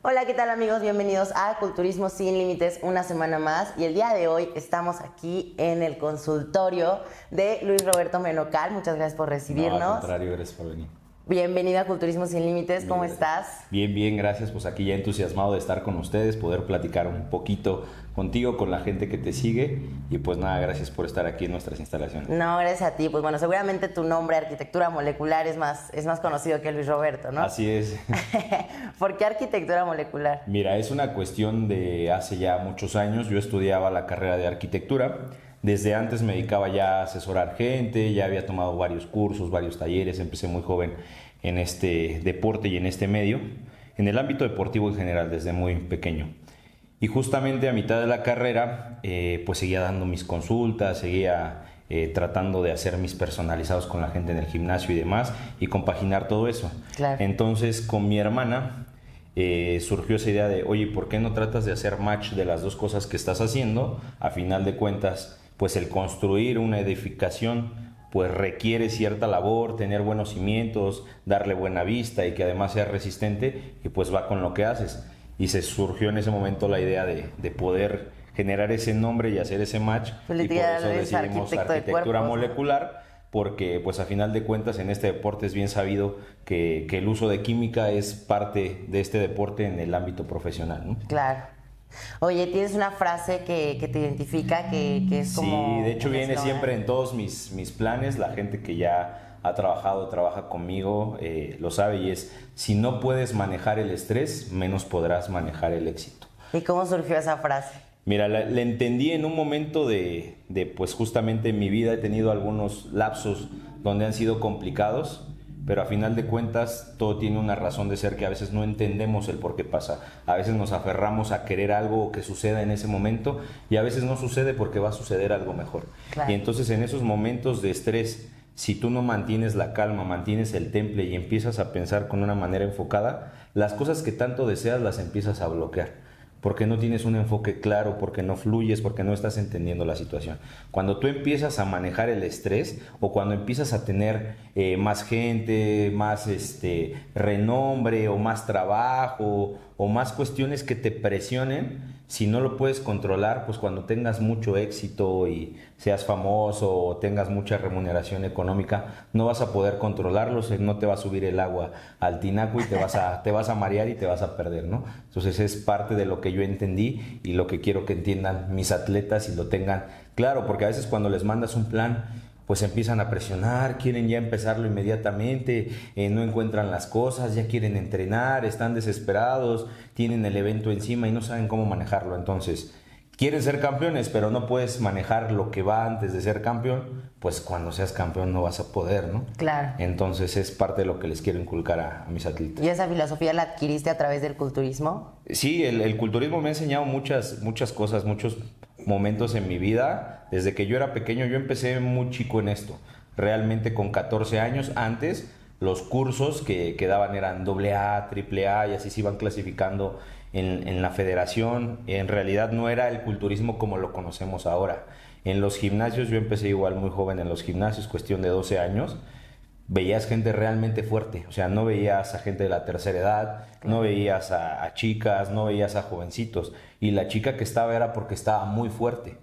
Hola, ¿qué tal amigos? Bienvenidos a Culturismo Sin Límites, una semana más. Y el día de hoy estamos aquí en el consultorio de Luis Roberto Menocal. Muchas gracias por recibirnos. No, al contrario, gracias por venir. Bienvenido a Culturismo Sin Límites, ¿cómo estás? Bien, bien, gracias. Pues aquí ya entusiasmado de estar con ustedes, poder platicar un poquito contigo, con la gente que te sigue. Y pues nada, gracias por estar aquí en nuestras instalaciones. No, gracias a ti. Pues bueno, seguramente tu nombre, Arquitectura Molecular, es más conocido que Luis Roberto, ¿no? Así es. ¿Por qué Arquitectura Molecular? Mira, es una cuestión de hace ya muchos años. Yo estudiaba la carrera de arquitectura. Desde antes me dedicaba ya a asesorar gente, ya había tomado varios cursos, varios talleres, empecé muy joven en este deporte y en este medio, en el ámbito deportivo en general, desde muy pequeño. Y justamente a mitad de la carrera, pues seguía dando mis consultas, seguía tratando de hacer mis personalizados con la gente en el gimnasio y demás, y compaginar todo eso. Claro. Entonces, con mi hermana surgió esa idea de, oye, ¿por qué no tratas de hacer match de las dos cosas que estás haciendo? A final de cuentas, pues el construir una edificación pues requiere cierta labor, tener buenos cimientos, darle buena vista y que además sea resistente, y pues va con lo que haces. Y se surgió en ese momento la idea de poder generar ese nombre y hacer ese match, y por eso decidimos arquitectura molecular, porque pues a final de cuentas en este deporte es bien sabido que el uso de química es parte de este deporte en el ámbito profesional, ¿no? Claro. Oye, tienes una frase que te identifica, que es como... Sí, de hecho viene eslogan. siempre en todos mis planes. La gente que ya ha trabajado, trabaja conmigo, lo sabe, y es: si no puedes manejar el estrés, menos podrás manejar el éxito. ¿Y cómo surgió esa frase? Mira, la entendí en un momento pues justamente en mi vida he tenido algunos lapsos donde han sido complicados, pero a final de cuentas todo tiene una razón de ser que a veces no entendemos el por qué pasa. A veces nos aferramos a querer algo que suceda en ese momento, y a veces no sucede porque va a suceder algo mejor. Claro. Y entonces en esos momentos de estrés, si tú no mantienes la calma, mantienes el temple y empiezas a pensar con una manera enfocada, las cosas que tanto deseas las empiezas a bloquear. Porque no tienes un enfoque claro, porque no fluyes, porque no estás entendiendo la situación. Cuando tú empiezas a manejar el estrés, o cuando empiezas a tener más gente, más renombre, o más trabajo, o más cuestiones que te presionen, si no lo puedes controlar, pues cuando tengas mucho éxito y seas famoso o tengas mucha remuneración económica, no vas a poder controlarlo, no te va a subir el agua al tinaco y te vas a marear y te vas a perder, ¿no? Entonces es parte de lo que yo entendí y lo que quiero que entiendan mis atletas y lo tengan claro, porque a veces cuando les mandas un plan, pues empiezan a presionar, quieren ya empezarlo inmediatamente, no encuentran las cosas, ya quieren entrenar, están desesperados, tienen el evento encima y no saben cómo manejarlo. Entonces, quieren ser campeones, pero no puedes manejar lo que va antes de ser campeón, pues cuando seas campeón no vas a poder, ¿no? Claro. Entonces es parte de lo que les quiero inculcar a mis atletas. ¿Y esa filosofía la adquiriste a través del culturismo? Sí, el culturismo me ha enseñado muchas cosas, muchos momentos en mi vida. Desde que yo era pequeño, yo empecé muy chico en esto. Realmente con 14 años. Antes los cursos que daban eran AA, AAA, y así se iban clasificando en la federación. En realidad no era el culturismo como lo conocemos ahora. En los gimnasios, yo empecé igual muy joven en los gimnasios, cuestión de 12 años. Veías gente realmente fuerte, o sea, no veías a gente de la tercera edad, no veías a chicas, no veías a jovencitos, y la chica que estaba era porque estaba muy fuerte.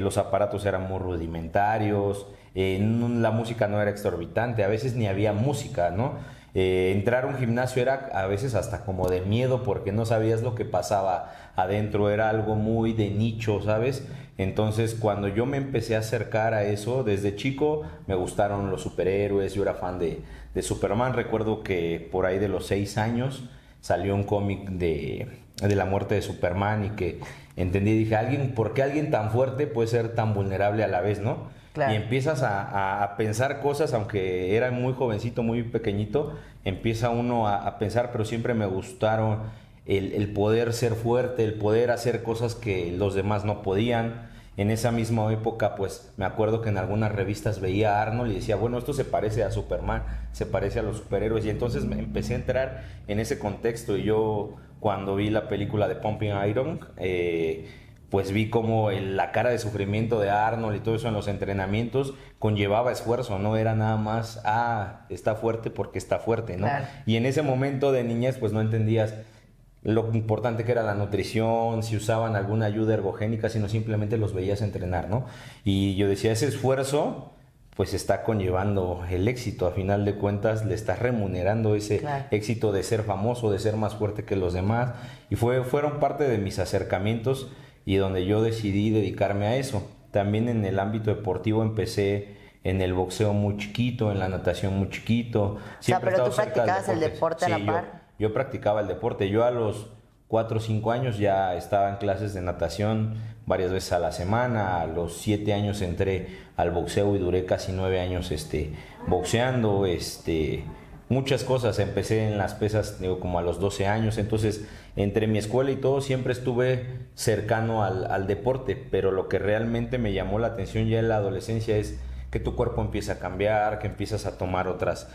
Los aparatos eran muy rudimentarios, la música no era exorbitante, a veces ni había música, ¿no? Entrar a un gimnasio era a veces hasta como de miedo, porque no sabías lo que pasaba adentro, era algo muy de nicho, ¿sabes? Entonces cuando yo me empecé a acercar a eso, desde chico me gustaron los superhéroes, yo era fan de Superman. Recuerdo que por ahí de los 6 años salió un cómic de la muerte de Superman, y que entendí, dije, ¿por qué alguien tan fuerte puede ser tan vulnerable a la vez, no? Claro. Y empiezas a pensar cosas, aunque era muy jovencito, muy pequeñito, empieza uno a pensar, pero siempre me gustaron el poder ser fuerte, el poder hacer cosas que los demás no podían. En esa misma época, pues me acuerdo que en algunas revistas veía a Arnold y decía, bueno, esto se parece a Superman, se parece a los superhéroes, y entonces me empecé a entrar en ese contexto. Y yo, cuando vi la película de Pumping Iron, pues vi como la cara de sufrimiento de Arnold y todo eso en los entrenamientos conllevaba esfuerzo, no era nada más, está fuerte porque está fuerte, ¿no? Claro. Y en ese momento de niñez, pues no entendías lo importante que era la nutrición, si usaban alguna ayuda ergogénica, sino simplemente los veías entrenar, ¿no? Y yo decía, ese esfuerzo pues está conllevando el éxito, a final de cuentas le estás remunerando ese éxito de ser famoso, de ser más fuerte que los demás, y fueron parte de mis acercamientos y donde yo decidí dedicarme a eso. También en el ámbito deportivo empecé en el boxeo muy chiquito, en la natación muy chiquito. Siempre pero tú practicabas el deporte a la par. Yo practicaba el deporte. Yo a los 4 o 5 años ya estaba en clases de natación varias veces a la semana. A los 7 años entré al boxeo y duré casi 9 años boxeando. Muchas cosas. Empecé en las pesas como a los 12 años. Entonces, entre mi escuela y todo, siempre estuve cercano al deporte. Pero lo que realmente me llamó la atención ya en la adolescencia es que tu cuerpo empieza a cambiar, que empiezas a tomar otras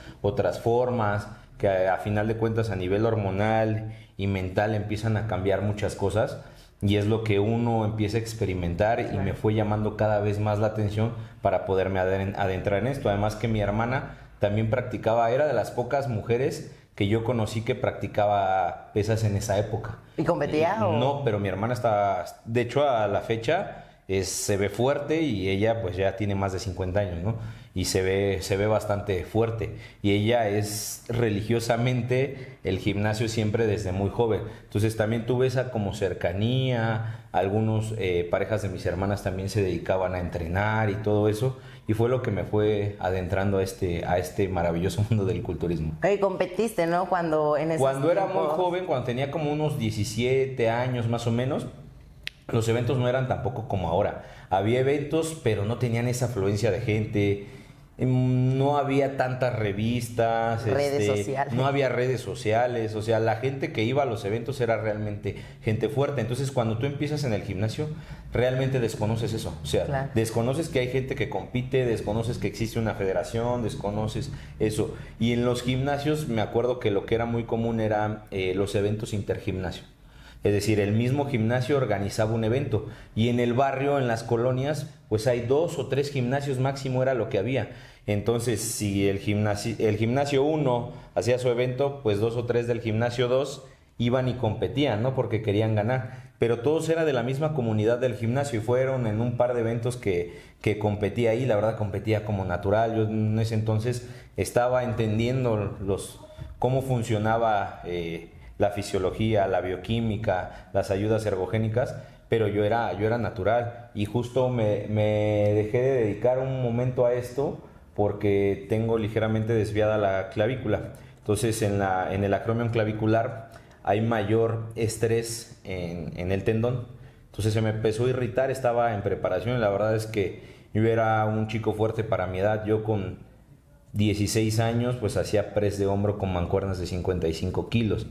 formas, que a final de cuentas a nivel hormonal y mental empiezan a cambiar muchas cosas, y es lo que uno empieza a experimentar y me fue llamando cada vez más la atención para poderme adentrar en esto. Además que mi hermana también practicaba, era de las pocas mujeres que yo conocí que practicaba pesas en esa época. ¿Y competía? No, pero mi hermana está, de hecho a la fecha se ve fuerte, y ella pues ya tiene más de 50 años, ¿no? Y se ve bastante fuerte, y ella es religiosamente el gimnasio siempre desde muy joven. Entonces también tuve esa como cercanía. Algunos parejas de mis hermanas también se dedicaban a entrenar y todo eso, y fue lo que me fue adentrando a este maravilloso mundo del culturismo. Y competiste, ¿no? Cuando era muy joven, cuando tenía como unos 17 años más o menos. Los eventos no eran tampoco como ahora. Había eventos, pero no tenían esa afluencia de gente. No había tantas revistas. Redes sociales. No había redes sociales. O sea, la gente que iba a los eventos era realmente gente fuerte. Entonces, cuando tú empiezas en el gimnasio, realmente desconoces eso. O sea, desconoces que hay gente que compite, desconoces que existe una federación, desconoces eso. Y en los gimnasios, me acuerdo que lo que era muy común eran los eventos intergimnasio. Es decir, el mismo gimnasio organizaba un evento, y en el barrio, en las colonias, pues hay 2 o 3 gimnasios máximo, era lo que había. Entonces, si el gimnasio 1 hacía su evento, pues 2 o 3 del gimnasio 2 iban y competían, ¿no? Porque querían ganar. Pero todos eran de la misma comunidad del gimnasio, y fueron en un par de eventos que competía ahí. La verdad, competía como natural. Yo en ese entonces estaba entendiendo cómo funcionaba la fisiología, la bioquímica, las ayudas ergogénicas, pero yo era natural, y justo me dejé de dedicar un momento a esto porque tengo ligeramente desviada la clavícula. Entonces en el acromion clavicular hay mayor estrés en el tendón. Entonces se me empezó a irritar, estaba en preparación, y la verdad es que yo era un chico fuerte para mi edad. Yo con 16 años pues hacía press de hombro con mancuernas de 55 kilos,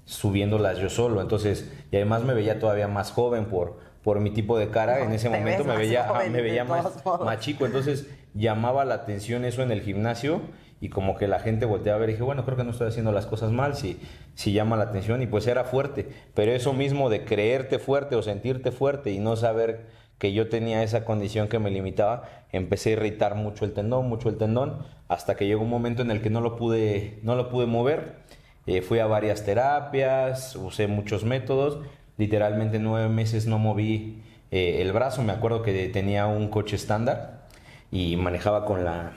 subiéndolas yo solo. Entonces, y además me veía todavía más joven por mi tipo de cara. En ese momento me veía más chico. Entonces llamaba la atención eso en el gimnasio, y como que la gente volteaba a ver, y dije, bueno, creo que no estoy haciendo las cosas mal si llama la atención. Y pues era fuerte, pero eso mismo de creerte fuerte o sentirte fuerte y no saber que yo tenía esa condición que me limitaba, empecé a irritar mucho el tendón, hasta que llegó un momento en el que no lo pude mover. Fui a varias terapias, usé muchos métodos, literalmente 9 meses no moví el brazo. Me acuerdo que tenía un coche estándar y manejaba con la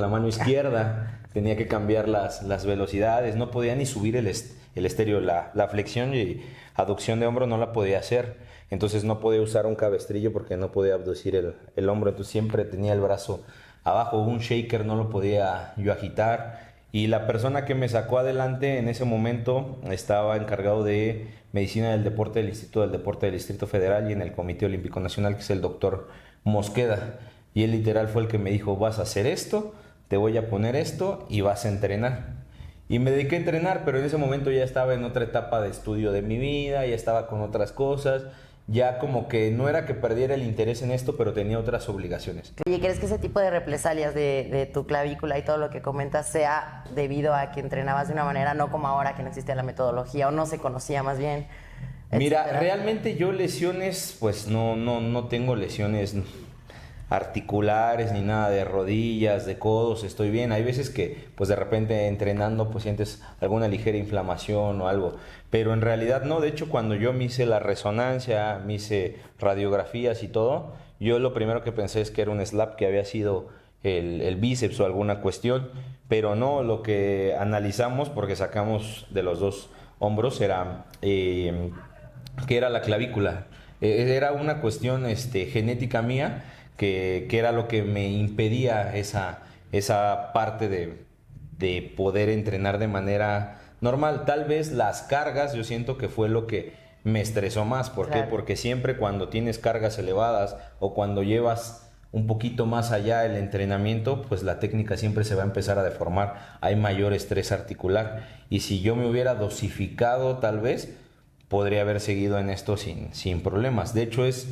mano izquierda, tenía que cambiar las velocidades, no podía ni subir el estéreo, la flexión y aducción de hombro no la podía hacer, entonces no podía usar un cabestrillo porque no podía abducir el hombro, entonces siempre tenía el brazo abajo, un shaker no lo podía yo agitar. Y la persona que me sacó adelante en ese momento estaba encargado de Medicina del Deporte del Instituto del Deporte del Distrito Federal y en el Comité Olímpico Nacional, que es el doctor Mosqueda. Y él literal fue el que me dijo, vas a hacer esto, te voy a poner esto y vas a entrenar. Y me dediqué a entrenar, pero en ese momento ya estaba en otra etapa de estudio de mi vida, ya estaba con otras cosas. Ya como que no era que perdiera el interés en esto, pero tenía otras obligaciones. Oye, ¿crees que ese tipo de represalias de tu clavícula y todo lo que comentas sea debido a que entrenabas de una manera, no como ahora que no existía la metodología o no se conocía más bien? Mira, realmente yo lesiones, pues no tengo lesiones articulares, ni nada de rodillas, de codos, estoy bien. Hay veces que pues de repente entrenando pues sientes alguna ligera inflamación o algo, pero en realidad no. De hecho, cuando yo me hice la resonancia, me hice radiografías y todo, yo lo primero que pensé es que era un slap, que había sido el bíceps o alguna cuestión, pero no. Lo que analizamos, porque sacamos de los dos hombros, era que era la clavícula. Era una cuestión genética mía, que era lo que me impedía esa parte de poder entrenar de manera normal. Tal vez las cargas, yo siento que fue lo que me estresó más. ¿Por qué? Porque siempre cuando tienes cargas elevadas o cuando llevas un poquito más allá el entrenamiento, pues la técnica siempre se va a empezar a deformar. Hay mayor estrés articular. Y si yo me hubiera dosificado, tal vez podría haber seguido en esto sin problemas. De hecho, es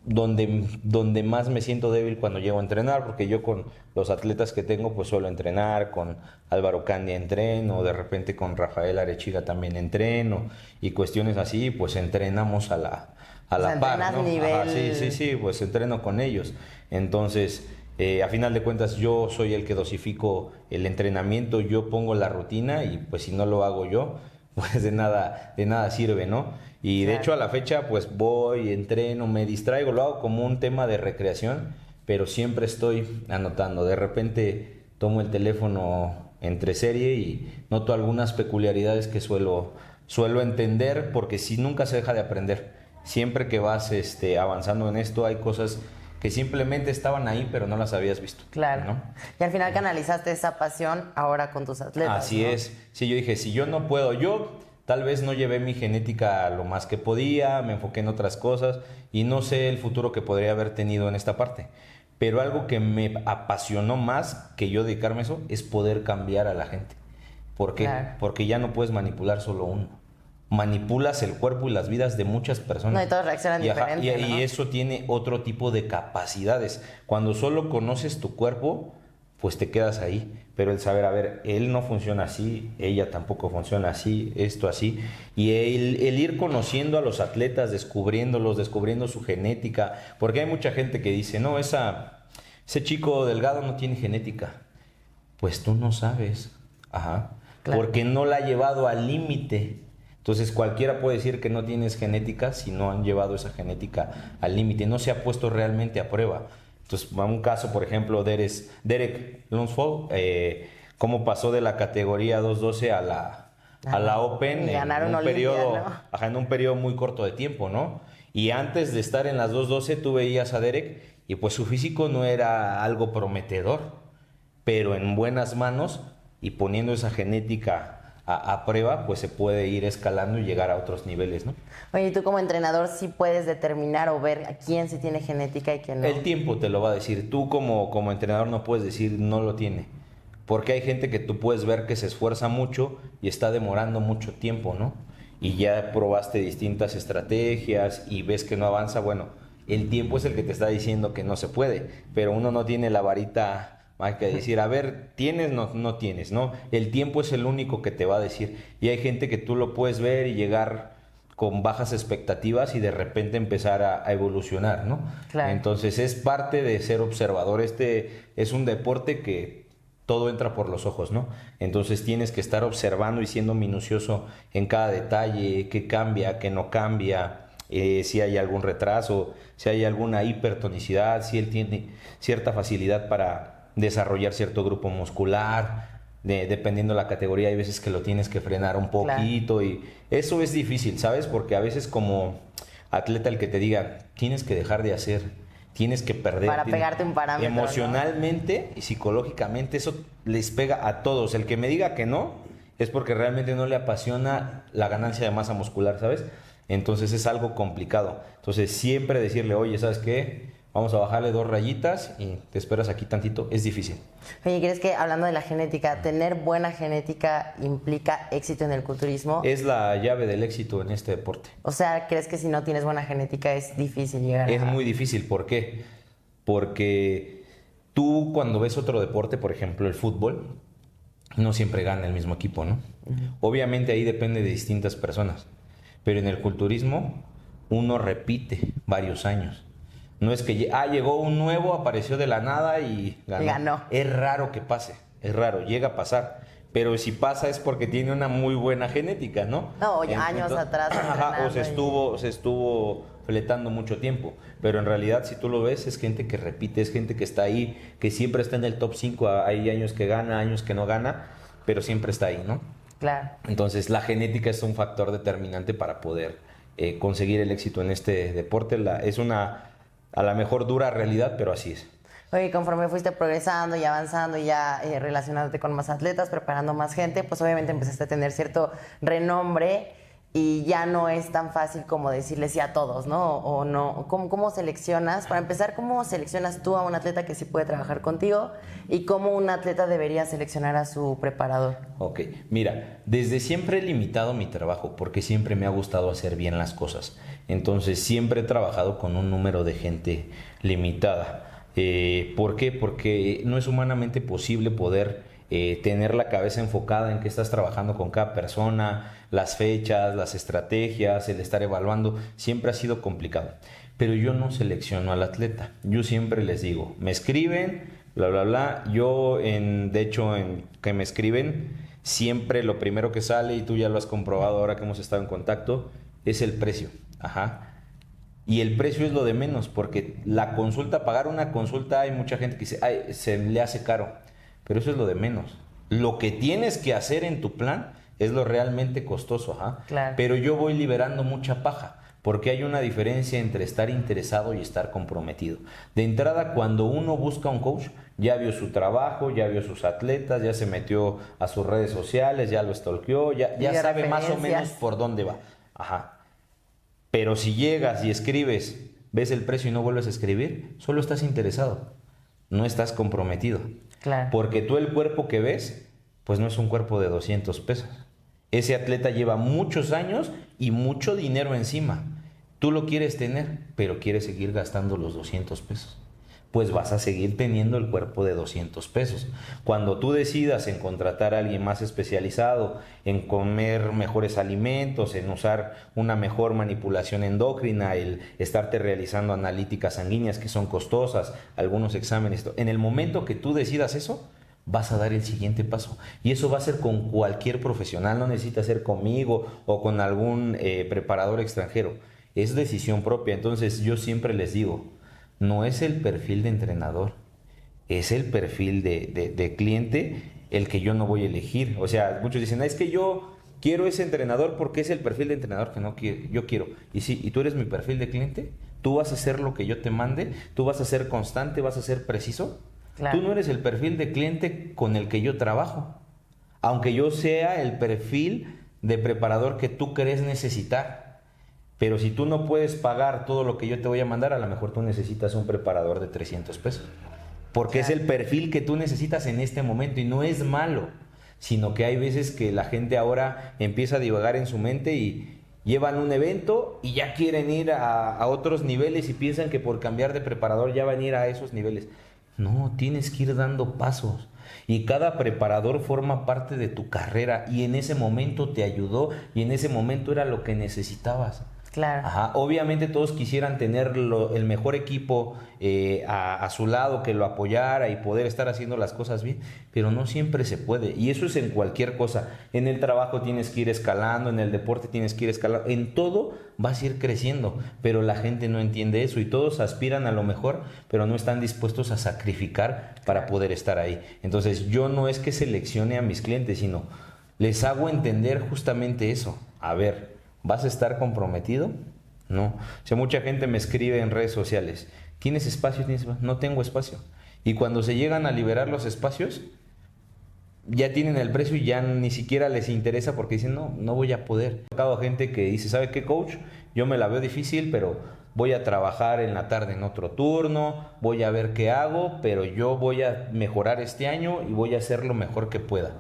donde más me siento débil cuando llego a entrenar, porque yo con los atletas que tengo pues suelo entrenar, con Álvaro Candia entreno, de repente con Rafael Arechiga también entreno, y cuestiones así, pues entrenamos a la par, ¿no? Nivel... Sí, pues entreno con ellos. Entonces, a final de cuentas, yo soy el que dosifico el entrenamiento, yo pongo la rutina, y pues si no lo hago yo, pues de nada sirve, ¿no? Y de hecho a la fecha pues voy, entreno, me distraigo, lo hago como un tema de recreación, pero siempre estoy anotando. De repente tomo el teléfono entre serie y noto algunas peculiaridades que suelo entender, porque si nunca se deja de aprender. Siempre que vas avanzando en esto, hay cosas que simplemente estaban ahí, pero no las habías visto. Claro. ¿No? Y al final canalizaste esa pasión ahora con tus atletas. Así, ¿no? Es. Sí, yo dije, si yo no puedo, yo tal vez no llevé mi genética lo más que podía, me enfoqué en otras cosas y no sé el futuro que podría haber tenido en esta parte. Pero algo que me apasionó más que yo dedicarme a eso es poder cambiar a la gente. ¿Por qué? Claro. Porque ya no puedes manipular solo uno. Manipulas el cuerpo y las vidas de muchas personas. No, y todos reaccionan diferente, ¿no? Y eso tiene otro tipo de capacidades. Cuando solo conoces tu cuerpo, pues te quedas ahí. Pero el saber, a ver, él no funciona así, ella tampoco funciona así, esto así. Y el ir conociendo a los atletas, descubriéndolos, descubriendo su genética. Porque hay mucha gente que dice, no, ese chico delgado no tiene genética. Pues tú no sabes. Ajá. Claro. Porque no la ha llevado al límite. Entonces cualquiera puede decir que no tienes genética si no han llevado esa genética al límite, no se ha puesto realmente a prueba. Entonces, un caso, por ejemplo, Derek Lunsford, cómo pasó de la categoría 212 a la Open en un periodo muy corto de tiempo, ¿no? Y antes de estar en las 212 tú veías a Derek y pues su físico no era algo prometedor, pero en buenas manos y poniendo esa genética a prueba, pues se puede ir escalando y llegar a otros niveles, ¿no? Oye, ¿y tú como entrenador sí puedes determinar o ver a quién sí tiene genética y quién no? El tiempo te lo va a decir. Tú como entrenador no puedes decir no lo tiene. Porque hay gente que tú puedes ver que se esfuerza mucho y está demorando mucho tiempo, ¿no? Y ya probaste distintas estrategias y ves que no avanza. Bueno, el tiempo es el que te está diciendo que no se puede, pero uno no tiene la varita hay que decir, a ver, ¿tienes? No tienes, ¿no? El tiempo es el único que te va a decir. Y hay gente que tú lo puedes ver y llegar con bajas expectativas y de repente empezar a evolucionar, ¿no? Claro. Entonces es parte de ser observador. Es un deporte que todo entra por los ojos, ¿no? Entonces tienes que estar observando y siendo minucioso en cada detalle, qué cambia, qué no cambia, si hay algún retraso, si hay alguna hipertonicidad, si él tiene cierta facilidad para desarrollar cierto grupo muscular, dependiendo de la categoría hay veces que lo tienes que frenar un poquito. Claro. Y eso es difícil, ¿sabes? Porque a veces como atleta el que te diga tienes que dejar de hacer, tienes que perder para pegarte un parámetro emocionalmente, ¿no? Y psicológicamente eso les pega a todos. El que me diga que no es porque realmente no le apasiona la ganancia de masa muscular, ¿sabes? Entonces es algo complicado. Entonces siempre decirle, oye, ¿sabes qué? Vamos a bajarle 2 rayitas y te esperas aquí tantito, es difícil. Oye, ¿crees que hablando de la genética, tener buena genética implica éxito en el culturismo? Es la llave del éxito en este deporte. O sea, ¿crees que si no tienes buena genética es difícil llegar Es muy difícil, ¿por qué? Porque tú cuando ves otro deporte, por ejemplo el fútbol, no siempre gana el mismo equipo, ¿no? Obviamente ahí depende de distintas personas, pero en el culturismo uno repite varios años. No es que llegó un nuevo, apareció de la nada y ganó. Ganó. Es raro que pase, es raro, llega a pasar. Pero si pasa es porque tiene una muy buena genética, ¿no? No, años atrás. Ajá, o se estuvo fletando mucho tiempo. Pero en realidad, si tú lo ves, es gente que repite, es gente que está ahí, que siempre está en el top 5. Hay años que gana, años que no gana, pero siempre está ahí, ¿no? Claro. Entonces, la genética es un factor determinante para poder conseguir el éxito en este deporte. Es una, a lo mejor, dura realidad, pero así es. Oye, conforme fuiste progresando y avanzando y ya relacionándote con más atletas, preparando más gente, pues obviamente empezaste a tener cierto renombre y ya no es tan fácil como decirle sí a todos, ¿no? O no. ¿Cómo seleccionas? Para empezar, ¿cómo seleccionas tú a un atleta que sí puede trabajar contigo? ¿Y cómo un atleta debería seleccionar a su preparador? Ok, mira, desde siempre he limitado mi trabajo porque siempre me ha gustado hacer bien las cosas. Entonces siempre he trabajado con un número de gente limitada. ¿Por qué? Porque no es humanamente posible poder tener la cabeza enfocada en que estás trabajando con cada persona, las fechas, las estrategias, el estar evaluando, siempre ha sido complicado. Pero yo no selecciono al atleta, yo siempre les digo, me escriben, bla, bla, bla, de hecho, en que me escriben, siempre lo primero que sale, y tú ya lo has comprobado ahora que hemos estado en contacto, es el precio, ajá. Y el precio es lo de menos, porque la consulta, pagar una consulta, hay mucha gente que dice, ay, se le hace caro, pero eso es lo de menos. Lo que tienes que hacer en tu plan es lo realmente costoso, ajá. Claro. Pero yo voy liberando mucha paja, porque hay una diferencia entre estar interesado y estar comprometido. De entrada, cuando uno busca un coach, ya vio su trabajo, ya vio sus atletas, ya se metió a sus redes sociales, ya lo stalkeó, ya sabe más o menos por dónde va, ajá. Pero si llegas y escribes, ves el precio y no vuelves a escribir, solo estás interesado, no estás comprometido. Claro. Porque tú el cuerpo que ves, pues no es un cuerpo de 200 pesos. Ese atleta lleva muchos años y mucho dinero encima. Tú lo quieres tener, pero quieres seguir gastando los 200 pesos. Pues vas a seguir teniendo el cuerpo de 200 pesos. Cuando tú decidas en contratar a alguien más especializado, en comer mejores alimentos, en usar una mejor manipulación endocrina, el estarte realizando analíticas sanguíneas que son costosas, algunos exámenes, en el momento que tú decidas eso, vas a dar el siguiente paso. Y eso va a ser con cualquier profesional, no necesita ser conmigo o con algún preparador extranjero. Es decisión propia. Entonces yo siempre les digo, no es el perfil de entrenador, es el perfil de cliente el que yo no voy a elegir. O sea, muchos dicen, es que yo quiero ese entrenador porque es el perfil de entrenador que no quiero, yo quiero. Y sí, ¿y tú eres mi perfil de cliente? ¿Tú vas a hacer lo que yo te mande? ¿Tú vas a ser constante? ¿Vas a ser preciso? Claro. Tú no eres el perfil de cliente con el que yo trabajo, aunque yo sea el perfil de preparador que tú crees necesitar. Pero si tú no puedes pagar todo lo que yo te voy a mandar, a lo mejor tú necesitas un preparador de 300 pesos. Porque es el perfil que tú necesitas en este momento y no es malo, sino que hay veces que la gente ahora empieza a divagar en su mente y llevan un evento y ya quieren ir a otros niveles y piensan que por cambiar de preparador ya van a ir a esos niveles. No, tienes que ir dando pasos. Y cada preparador forma parte de tu carrera y en ese momento te ayudó y en ese momento era lo que necesitabas. Claro. Ajá. Obviamente todos quisieran tener el mejor equipo a su lado que lo apoyara y poder estar haciendo las cosas bien, pero no siempre se puede. Y eso es en cualquier cosa. En el trabajo tienes que ir escalando, en el deporte tienes que ir escalando, en todo vas a ir creciendo, pero la gente no entiende eso y todos aspiran a lo mejor, pero no están dispuestos a sacrificar para poder estar ahí. Entonces yo no es que seleccione a mis clientes, sino les hago entender justamente eso. A ver, ¿vas a estar comprometido? No. O sea, mucha gente me escribe en redes sociales, ¿tienes espacio? No tengo espacio. Y cuando se llegan a liberar los espacios, ya tienen el precio y ya ni siquiera les interesa porque dicen, no voy a poder. He tocado gente que dice, ¿sabe qué, coach? Yo me la veo difícil, pero voy a trabajar en la tarde en otro turno, voy a ver qué hago, pero yo voy a mejorar este año y voy a hacer lo mejor que pueda.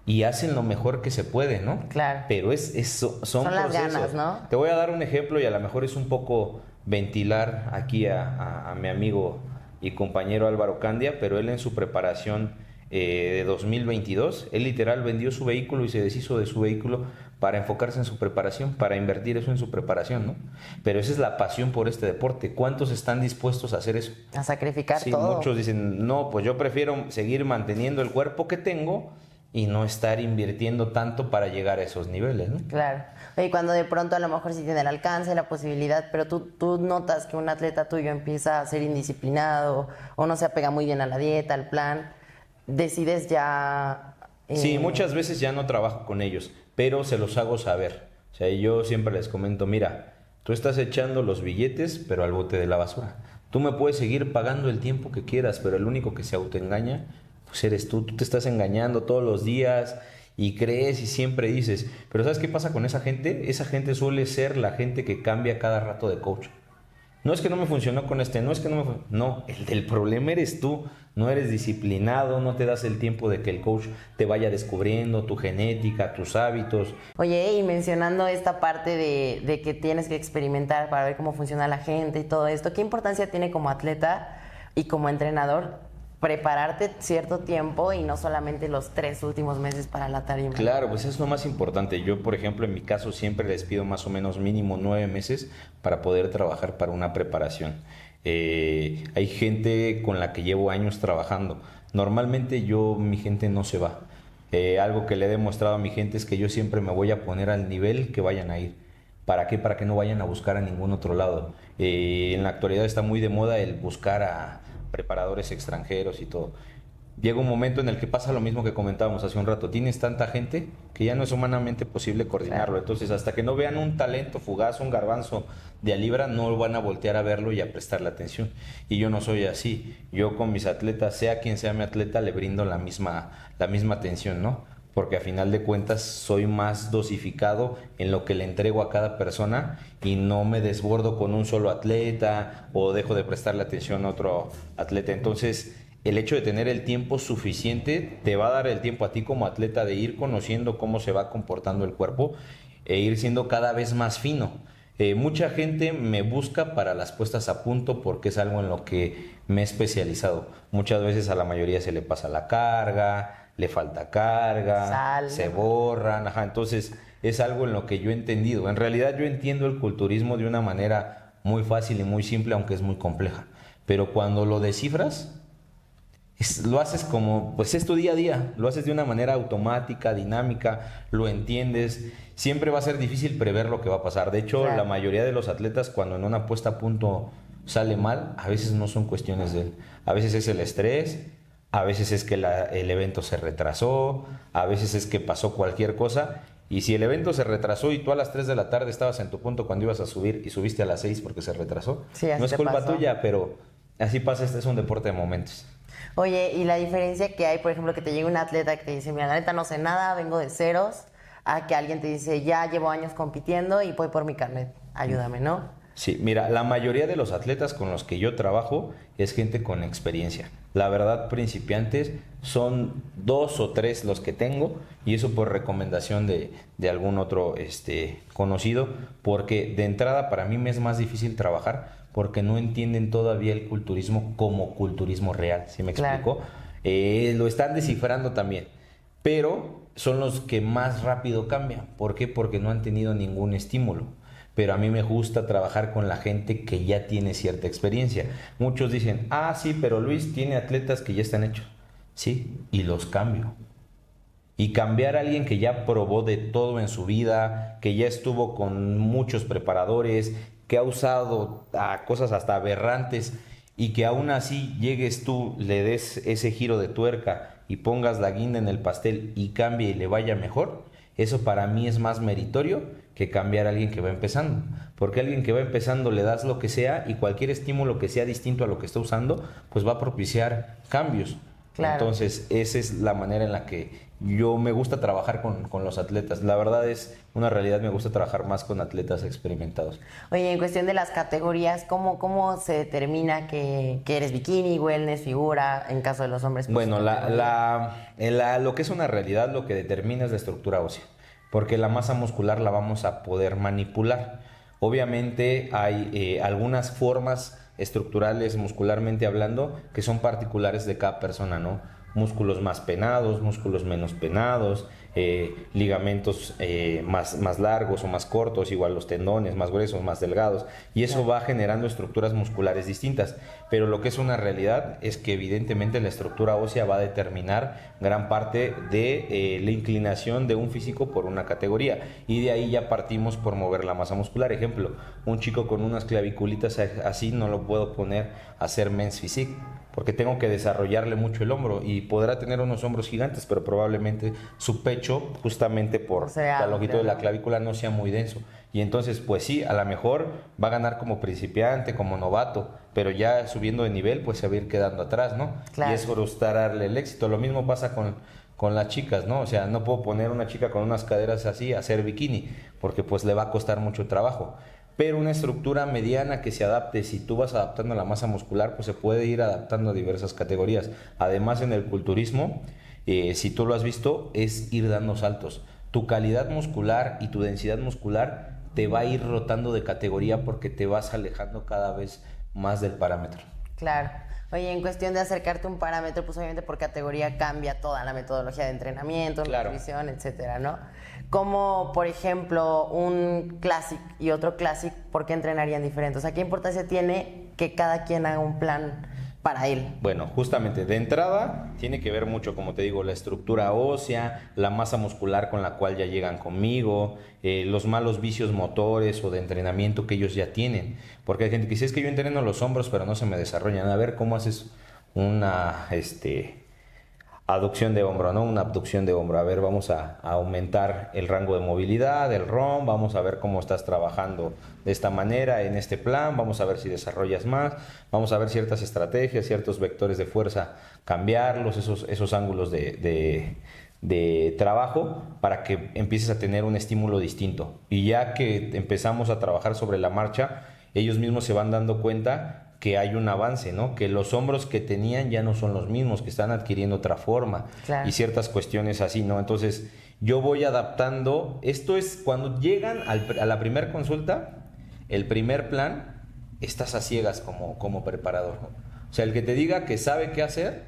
Y hacen lo mejor que se puede, ¿no? Claro. Pero son las procesos. ganas, ¿no? Te voy a dar un ejemplo y a lo mejor es un poco ventilar aquí a mi amigo y compañero Álvaro Candia, pero él en su preparación de 2022, él literal vendió su vehículo y se deshizo de su vehículo para enfocarse en su preparación, para invertir eso en su preparación, ¿no? Pero esa es la pasión por este deporte. ¿Cuántos están dispuestos a hacer eso? A sacrificar Sí, todo. muchos dicen, no, pues yo prefiero seguir manteniendo el cuerpo que tengo y no estar invirtiendo tanto para llegar a esos niveles, ¿no? Claro. Oye, cuando de pronto a lo mejor sí tiene el alcance, la posibilidad, pero tú notas que un atleta tuyo empieza a ser indisciplinado o no se apega muy bien a la dieta, al plan, decides ya... Sí, muchas veces ya no trabajo con ellos, pero se los hago saber. O sea, yo siempre les comento, mira, tú estás echando los billetes, pero al bote de la basura. Tú me puedes seguir pagando el tiempo que quieras, pero el único que se autoengaña, pues eres tú. Tú te estás engañando todos los días y crees y siempre dices. Pero ¿sabes qué pasa con esa gente? Esa gente suele ser la gente que cambia cada rato de coach. No es que no me funcionó con este, no es que no me funcionó. No, el del problema eres tú. No eres disciplinado, no te das el tiempo de que el coach te vaya descubriendo tu genética, tus hábitos. Oye, y mencionando esta parte de que tienes que experimentar para ver cómo funciona la gente y todo esto, ¿qué importancia tiene como atleta y como entrenador prepararte cierto tiempo y no solamente los 3 últimos meses para la tarima? Claro, pues es lo más importante. Yo, por ejemplo, en mi caso siempre les pido más o menos mínimo 9 meses para poder trabajar para una preparación. Hay gente con la que llevo años trabajando. Normalmente mi gente no se va. Algo que le he demostrado a mi gente es que yo siempre me voy a poner al nivel que vayan a ir. ¿Para qué? Para que no vayan a buscar a ningún otro lado. En la actualidad está muy de moda el buscar a preparadores extranjeros y todo. Llega un momento en el que pasa lo mismo que comentábamos hace un rato. Tienes tanta gente que ya no es humanamente posible coordinarlo. Entonces, hasta que no vean un talento fugaz, un garbanzo de a libra, no van a voltear a verlo y a prestarle atención. Y yo no soy así. Yo con mis atletas, sea quien sea mi atleta, le brindo la misma atención, ¿no? Porque a final de cuentas soy más dosificado en lo que le entrego a cada persona y no me desbordo con un solo atleta o dejo de prestarle atención a otro atleta. Entonces, el hecho de tener el tiempo suficiente te va a dar el tiempo a ti como atleta de ir conociendo cómo se va comportando el cuerpo e ir siendo cada vez más fino. Mucha gente me busca para las puestas a punto porque es algo en lo que me he especializado. Muchas veces a la mayoría se le pasa la carga, le falta carga, se borran. Entonces es algo en lo que yo he entendido. En realidad yo entiendo el culturismo de una manera muy fácil y muy simple, aunque es muy compleja. Pero cuando lo descifras, lo haces como, pues es tu día a día, lo haces de una manera automática, dinámica, lo entiendes. Siempre va a ser difícil prever lo que va a pasar. De hecho, la mayoría de los atletas, cuando en una puesta a punto sale mal, a veces no son cuestiones de él. A veces es el estrés, a veces es que el evento se retrasó, a veces es que pasó cualquier cosa. Y si el evento se retrasó y tú a las 3 de la tarde estabas en tu punto cuando ibas a subir y subiste a las 6 porque se retrasó, no es culpa tuya, pero así pasa. Este es un deporte de momentos. Oye, y la diferencia que hay, por ejemplo, que te llega un atleta que te dice, mira, la neta no sé nada, vengo de ceros, a que alguien te dice, ya llevo años compitiendo y voy por mi carnet, ayúdame, ¿no? Sí, mira, la mayoría de los atletas con los que yo trabajo es gente con experiencia. La verdad, principiantes son 2 o 3 los que tengo, y eso por recomendación de algún otro conocido, porque de entrada para mí me es más difícil trabajar porque no entienden todavía el culturismo como culturismo real, ¿sí me explico? Lo están descifrando también, pero son los que más rápido cambian. ¿Por qué? Porque no han tenido ningún estímulo. Pero a mí me gusta trabajar con la gente que ya tiene cierta experiencia. Muchos dicen, sí, pero Luis tiene atletas que ya están hechos. Sí, y los cambio. Y cambiar a alguien que ya probó de todo en su vida, que ya estuvo con muchos preparadores, que ha usado cosas hasta aberrantes, y que aún así llegues tú, le des ese giro de tuerca y pongas la guinda en el pastel y cambie y le vaya mejor, eso para mí es más meritorio que cambiar a alguien que va empezando. Porque a alguien que va empezando le das lo que sea, y cualquier estímulo que sea distinto a lo que está usando, pues va a propiciar cambios. Claro. Entonces, esa es la manera en la que yo me gusta trabajar con los atletas. La verdad es una realidad, me gusta trabajar más con atletas experimentados. Oye, en cuestión de las categorías, ¿cómo se determina que eres bikini, wellness, figura, en caso de los hombres? Pues, bueno, lo que es una realidad, lo que determina es la estructura ósea, porque la masa muscular la vamos a poder manipular. Obviamente hay algunas formas estructurales, muscularmente hablando, que son particulares de cada persona, ¿no? músculos más penados, músculos menos penados, ligamentos más largos o más cortos, igual los tendones más gruesos, más delgados, y eso va generando estructuras musculares distintas. Pero lo que es una realidad es que evidentemente la estructura ósea va a determinar gran parte de la inclinación de un físico por una categoría, y de ahí ya partimos por mover la masa muscular. Ejemplo, un chico con unas claviculitas así no lo puedo poner a hacer men's physique, porque tengo que desarrollarle mucho el hombro, y podrá tener unos hombros gigantes, pero probablemente su pecho, justamente por la longitud de la clavícula, no sea muy denso. Y entonces, pues sí, a lo mejor va a ganar como principiante, como novato, pero ya subiendo de nivel, pues se va a ir quedando atrás, ¿no? Claro. Y es frustrarle el éxito. Lo mismo pasa con las chicas, ¿no? O sea, no puedo poner una chica con unas caderas así a hacer bikini, porque pues le va a costar mucho trabajo. Pero una estructura mediana que se adapte, si tú vas adaptando la masa muscular, pues se puede ir adaptando a diversas categorías. Además, en el culturismo, si tú lo has visto, es ir dando saltos. Tu calidad muscular y tu densidad muscular te va a ir rotando de categoría, porque te vas alejando cada vez más del parámetro. Claro. Oye, en cuestión de acercarte a un parámetro, pues obviamente por categoría cambia toda la metodología de entrenamiento, Claro. nutrición, etcétera, ¿no? Como, por ejemplo, un Classic y otro Classic, ¿por qué entrenarían diferentes? O sea, ¿qué importancia tiene que cada quien haga un plan para él? Bueno, justamente de entrada tiene que ver mucho, como te digo, la estructura ósea, la masa muscular con la cual ya llegan conmigo, los malos vicios motores o de entrenamiento que ellos ya tienen. Porque hay gente que dice, es que yo entreno los hombros pero no se me desarrollan. A ver cómo haces una aducción de hombro, ¿no? Una abducción de hombro. A ver, vamos a aumentar el rango de movilidad, el ROM, vamos a ver cómo estás trabajando de esta manera, en este plan, vamos a ver si desarrollas más, vamos a ver ciertas estrategias, ciertos vectores de fuerza, cambiarlos, esos ángulos de trabajo, para que empieces a tener un estímulo distinto. Y ya que empezamos a trabajar sobre la marcha, ellos mismos se van dando cuenta que hay un avance, ¿no? Que los hombros que tenían ya no son los mismos, que están adquiriendo otra forma. Claro. Y ciertas cuestiones así, ¿no? Entonces, yo voy adaptando. Esto es cuando llegan a la primera consulta, el primer plan, estás a ciegas como preparador, ¿no? O sea, el que te diga que sabe qué hacer,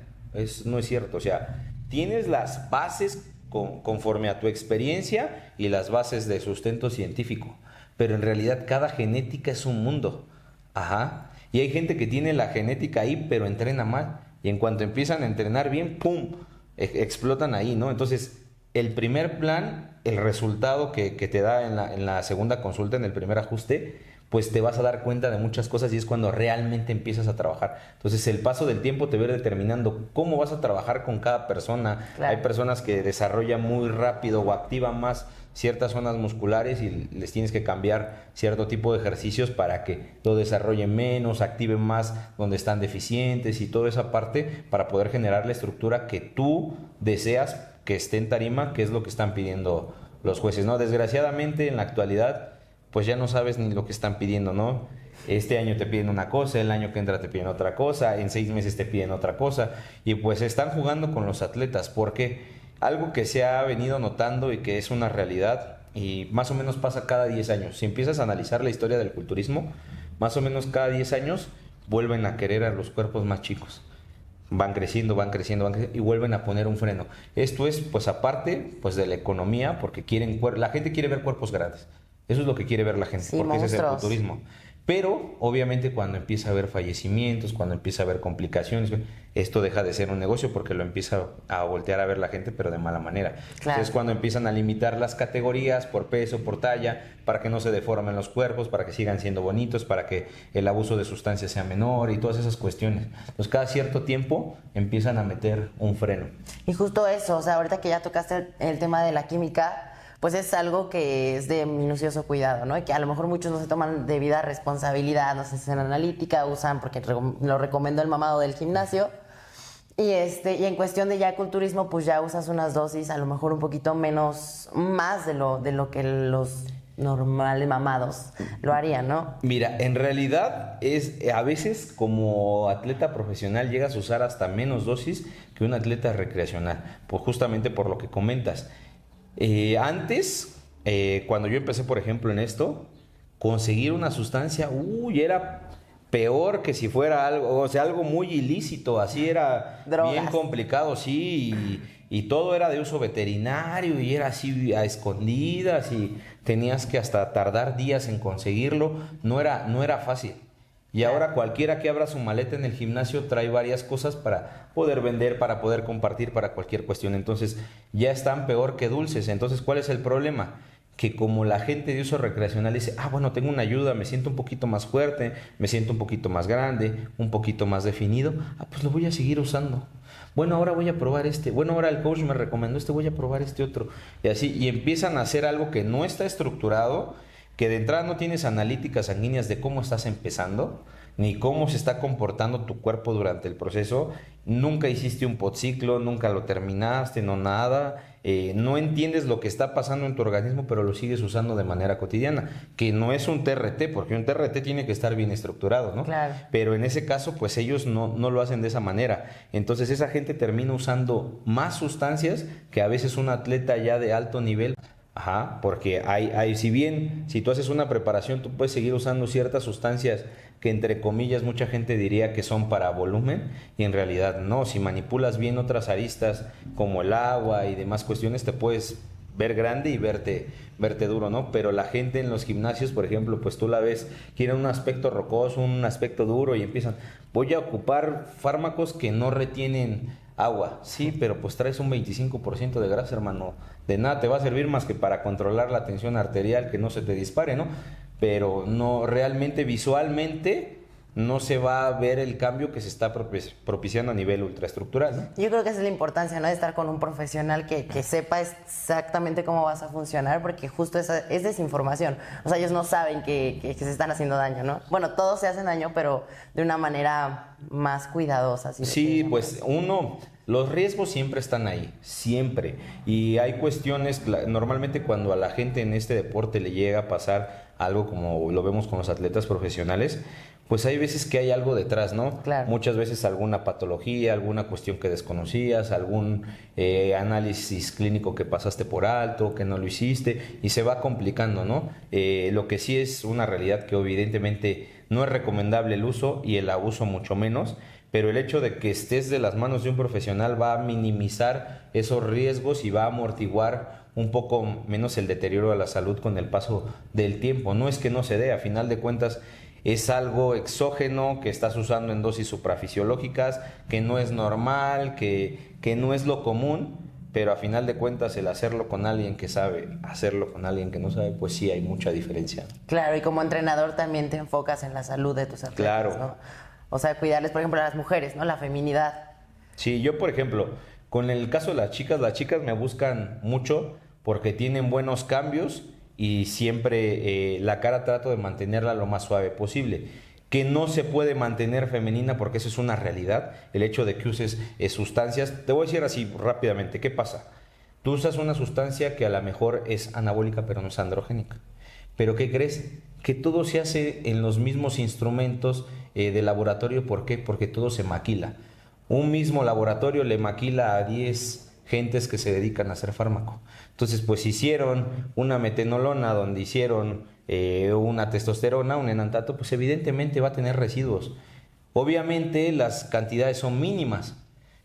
no es cierto. O sea, tienes las bases conforme a tu experiencia y las bases de sustento científico, pero en realidad cada genética es un mundo. Ajá. Y hay gente que tiene la genética ahí, pero entrena mal. Y en cuanto empiezan a entrenar bien, ¡pum!, explotan ahí, ¿no? Entonces, el primer plan, el resultado que te da en la segunda consulta, en el primer ajuste, pues te vas a dar cuenta de muchas cosas, y es cuando realmente empiezas a trabajar. Entonces, el paso del tiempo te va a ir determinando cómo vas a trabajar con cada persona. Claro. Hay personas que desarrollan muy rápido o activan más ciertas zonas musculares, y les tienes que cambiar cierto tipo de ejercicios para que lo desarrollen menos, activen más donde están deficientes, y toda esa parte para poder generar la estructura que tú deseas que esté en tarima, que es lo que están pidiendo los jueces, ¿no? Desgraciadamente, en la actualidad, pues ya no sabes ni lo que están pidiendo, ¿no? Este año te piden una cosa, el año que entra te piden otra cosa, en 6 meses te piden otra cosa, y pues están jugando con los atletas, porque algo que se ha venido notando y que es una realidad, y más o menos pasa cada 10 años. Si empiezas a analizar la historia del culturismo, más o menos cada 10 años vuelven a querer a los cuerpos más chicos. Van creciendo, van creciendo, van creciendo, y vuelven a poner un freno. Esto es, pues aparte, pues de la economía, porque la gente quiere ver cuerpos grandes. Eso es lo que quiere ver la gente, Sí, porque ese es el monstruos. culturismo. Pero, obviamente, cuando empieza a haber fallecimientos, cuando empieza a haber complicaciones, esto deja de ser un negocio, porque lo empieza a voltear a ver la gente, pero de mala manera. Claro. Entonces, cuando empiezan a limitar las categorías por peso, por talla, para que no se deformen los cuerpos, para que sigan siendo bonitos, para que el abuso de sustancias sea menor y todas esas cuestiones. Entonces, cada cierto tiempo empiezan a meter un freno. Y justo eso, o sea, ahorita que ya tocaste el tema de la química, pues es algo que es de minucioso cuidado, ¿no? Y que a lo mejor muchos no se toman debida responsabilidad, no se hacen analítica, usan, porque lo recomendó el mamado del gimnasio. Y en cuestión de ya culturismo, pues ya usas unas dosis, a lo mejor un poquito menos, más de lo que los normales mamados lo harían, ¿no? Mira, en realidad a veces como atleta profesional llegas a usar hasta menos dosis que un atleta recreacional, pues justamente por lo que comentas. Antes, cuando yo empecé, por ejemplo, en esto, conseguir una sustancia, era peor que si fuera algo, o sea, algo muy ilícito, así era Drogas. bien complicado, sí, y todo era de uso veterinario y era así a escondidas y tenías que hasta tardar días en conseguirlo, no era fácil. Y ahora cualquiera que abra su maleta en el gimnasio trae varias cosas para poder vender, para poder compartir, para cualquier cuestión. Entonces ya están peor que dulces. Entonces, ¿cuál es el problema? Que como la gente de uso recreacional dice, bueno, tengo una ayuda, me siento un poquito más fuerte, me siento un poquito más grande, un poquito más definido, pues lo voy a seguir usando. Bueno, ahora voy a probar este. Bueno, ahora el coach me recomendó este, voy a probar este otro. Y así, y empiezan a hacer algo que no está estructurado, que de entrada no tienes analíticas sanguíneas de cómo estás empezando, ni cómo se está comportando tu cuerpo durante el proceso. Nunca hiciste un podciclo, nunca lo terminaste, no nada. No entiendes lo que está pasando en tu organismo, pero lo sigues usando de manera cotidiana, que no es un TRT, porque un TRT tiene que estar bien estructurado, ¿no? Claro. Pero en ese caso, pues ellos no lo hacen de esa manera. Entonces esa gente termina usando más sustancias que a veces un atleta ya de alto nivel. Ajá, porque si bien si tú haces una preparación, tú puedes seguir usando ciertas sustancias que entre comillas mucha gente diría que son para volumen y en realidad no. Si manipulas bien otras aristas como el agua y demás cuestiones, te puedes ver grande y verte duro, ¿no? Pero la gente en los gimnasios, por ejemplo, pues tú la ves, quieren un aspecto rocoso, un aspecto duro y empiezan, voy a ocupar fármacos que no retienen agua, sí, pero pues traes un 25% de grasa, hermano. De nada te va a servir más que para controlar la tensión arterial, que no se te dispare, ¿no? Pero no, realmente visualmente no se va a ver el cambio que se está propiciando a nivel ultraestructural, ¿no? Yo creo que esa es la importancia, ¿no? De estar con un profesional que sepa exactamente cómo vas a funcionar, porque justo esa es desinformación. O sea, ellos no saben que se están haciendo daño, ¿no? Bueno, todos se hacen daño, pero de una manera más cuidadosa. Sí, pues los riesgos siempre están ahí, siempre. Y hay cuestiones, normalmente cuando a la gente en este deporte le llega a pasar algo como lo vemos con los atletas profesionales, pues hay veces que hay algo detrás, ¿no? Claro. Muchas veces alguna patología, alguna cuestión que desconocías, algún análisis clínico que pasaste por alto, que no lo hiciste, y se va complicando, ¿no? Lo que sí es una realidad que evidentemente no es recomendable el uso y el abuso mucho menos, pero el hecho de que estés de las manos de un profesional va a minimizar esos riesgos y va a amortiguar un poco menos el deterioro de la salud con el paso del tiempo. No es que no se dé, a final de cuentas es algo exógeno que estás usando en dosis suprafisiológicas, que no es normal, que no es lo común, pero a final de cuentas el hacerlo con alguien que sabe, hacerlo con alguien que no sabe, pues sí hay mucha diferencia. Claro, y como entrenador también te enfocas en la salud de tus atletas, Claro. ¿no? O sea, cuidarles, por ejemplo, a las mujeres, ¿no? La feminidad. Sí, yo por ejemplo, con el caso de las chicas me buscan mucho porque tienen buenos cambios y siempre la cara trato de mantenerla lo más suave posible. Que no se puede mantener femenina porque eso es una realidad, el hecho de que uses sustancias. Te voy a decir así rápidamente, ¿qué pasa? Tú usas una sustancia que a lo mejor es anabólica pero no es androgénica. ¿Pero qué crees? Que todo se hace en los mismos instrumentos de laboratorio. ¿Por qué? Porque todo se maquila. Un mismo laboratorio le maquila a 10 gentes que se dedican a hacer fármaco. Entonces, pues hicieron una metenolona donde hicieron una testosterona, un enantato, pues evidentemente va a tener residuos. Obviamente las cantidades son mínimas.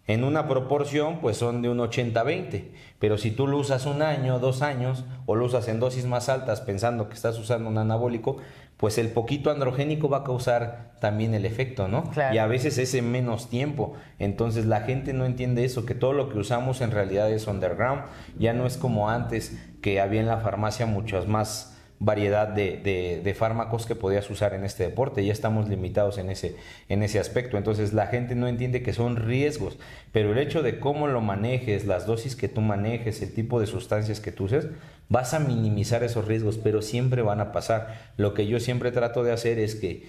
En una proporción, pues son de un 80-20. Pero si tú lo usas 1 año, 2 años, o lo usas en dosis más altas pensando que estás usando un anabólico, pues el poquito androgénico va a causar también el efecto, ¿no? Claro. Y a veces es en menos tiempo. Entonces la gente no entiende eso, que todo lo que usamos en realidad es underground. Ya no es como antes, que había en la farmacia muchas más variedad de fármacos que podías usar en este deporte. Ya estamos limitados en ese aspecto. Entonces la gente no entiende que son riesgos, pero el hecho de cómo lo manejes, las dosis que tú manejes, el tipo de sustancias que tú uses, vas a minimizar esos riesgos, pero siempre van a pasar. Lo que yo siempre trato de hacer es que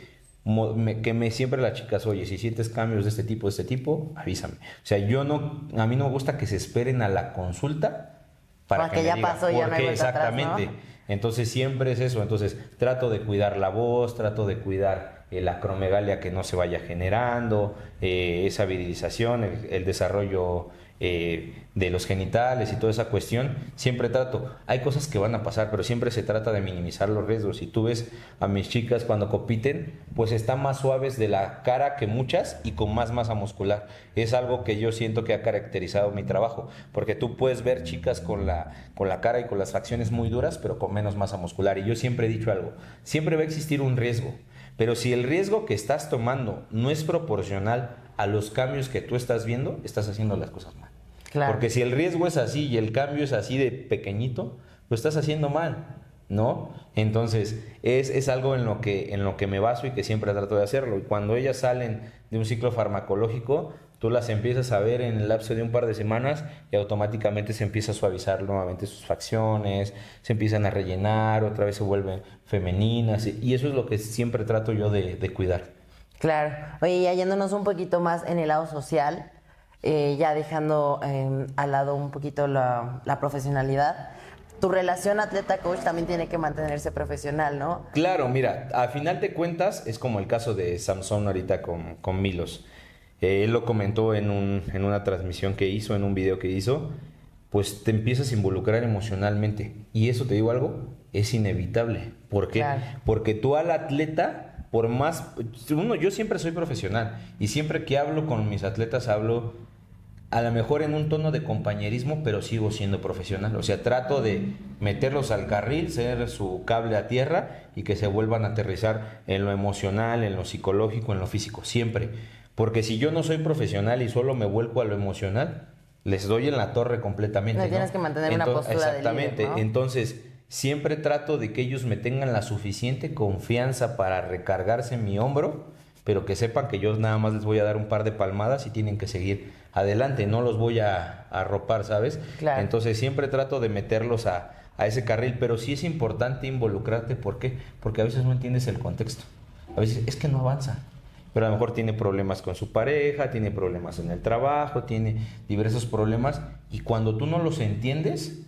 siempre las chicas, oye, si sientes cambios de este tipo, avísame. O sea, a mí no me gusta que se esperen a la consulta para que ya me digan, pasó, ya no hay vuelta atrás, ¿no? exactamente. Entonces siempre es eso. Entonces trato de cuidar la voz, trato de cuidar la acromegalia que no se vaya generando, esa virilización, el desarrollo de los genitales y toda esa cuestión, siempre trato, hay cosas que van a pasar, pero siempre se trata de minimizar los riesgos. Si tú ves a mis chicas cuando compiten, pues están más suaves de la cara que muchas y con más masa muscular. Es algo que yo siento que ha caracterizado mi trabajo, porque tú puedes ver chicas con la cara y con las facciones muy duras, pero con menos masa muscular. Y yo siempre he dicho algo, siempre va a existir un riesgo, pero si el riesgo que estás tomando no es proporcional a los cambios que tú estás viendo, estás haciendo las cosas mal. Claro. Porque si el riesgo es así y el cambio es así de pequeñito, lo estás haciendo mal, ¿no? Entonces, es algo en lo que me baso y que siempre trato de hacerlo. Y cuando ellas salen de un ciclo farmacológico, tú las empiezas a ver en el lapso de un par de semanas y automáticamente se empieza a suavizar nuevamente sus facciones, se empiezan a rellenar, otra vez se vuelven femeninas. Y eso es lo que siempre trato yo de cuidar. Claro. Oye, y yéndonos un poquito más en el lado social, ya dejando al lado un poquito la profesionalidad, tu relación atleta-coach también tiene que mantenerse profesional, ¿no? Claro, mira, a final de cuentas es como el caso de Samson ahorita con Milos. Él lo comentó en una transmisión que hizo, en un video que hizo, pues te empiezas a involucrar emocionalmente. Y eso, te digo algo, es inevitable. ¿Por qué? Claro. Porque tú al atleta, por más... yo siempre soy profesional y siempre que hablo con mis atletas hablo a lo mejor en un tono de compañerismo, pero sigo siendo profesional. O sea, trato de meterlos al carril, ser su cable a tierra y que se vuelvan a aterrizar en lo emocional, en lo psicológico, en lo físico, siempre. Porque si yo no soy profesional y solo me vuelco a lo emocional, les doy en la torre completamente. No, tienes que mantener una postura exactamente. de líder, ¿no? Entonces, siempre trato de que ellos me tengan la suficiente confianza para recargarse en mi hombro, pero que sepan que yo nada más les voy a dar un par de palmadas y tienen que seguir adelante, no los voy a arropar, ¿sabes? Claro. Entonces siempre trato de meterlos a ese carril, pero sí es importante involucrarte. ¿Por qué? Porque a veces no entiendes el contexto. A veces es que no avanza, pero a lo mejor tiene problemas con su pareja, tiene problemas en el trabajo, tiene diversos problemas, y cuando tú no los entiendes,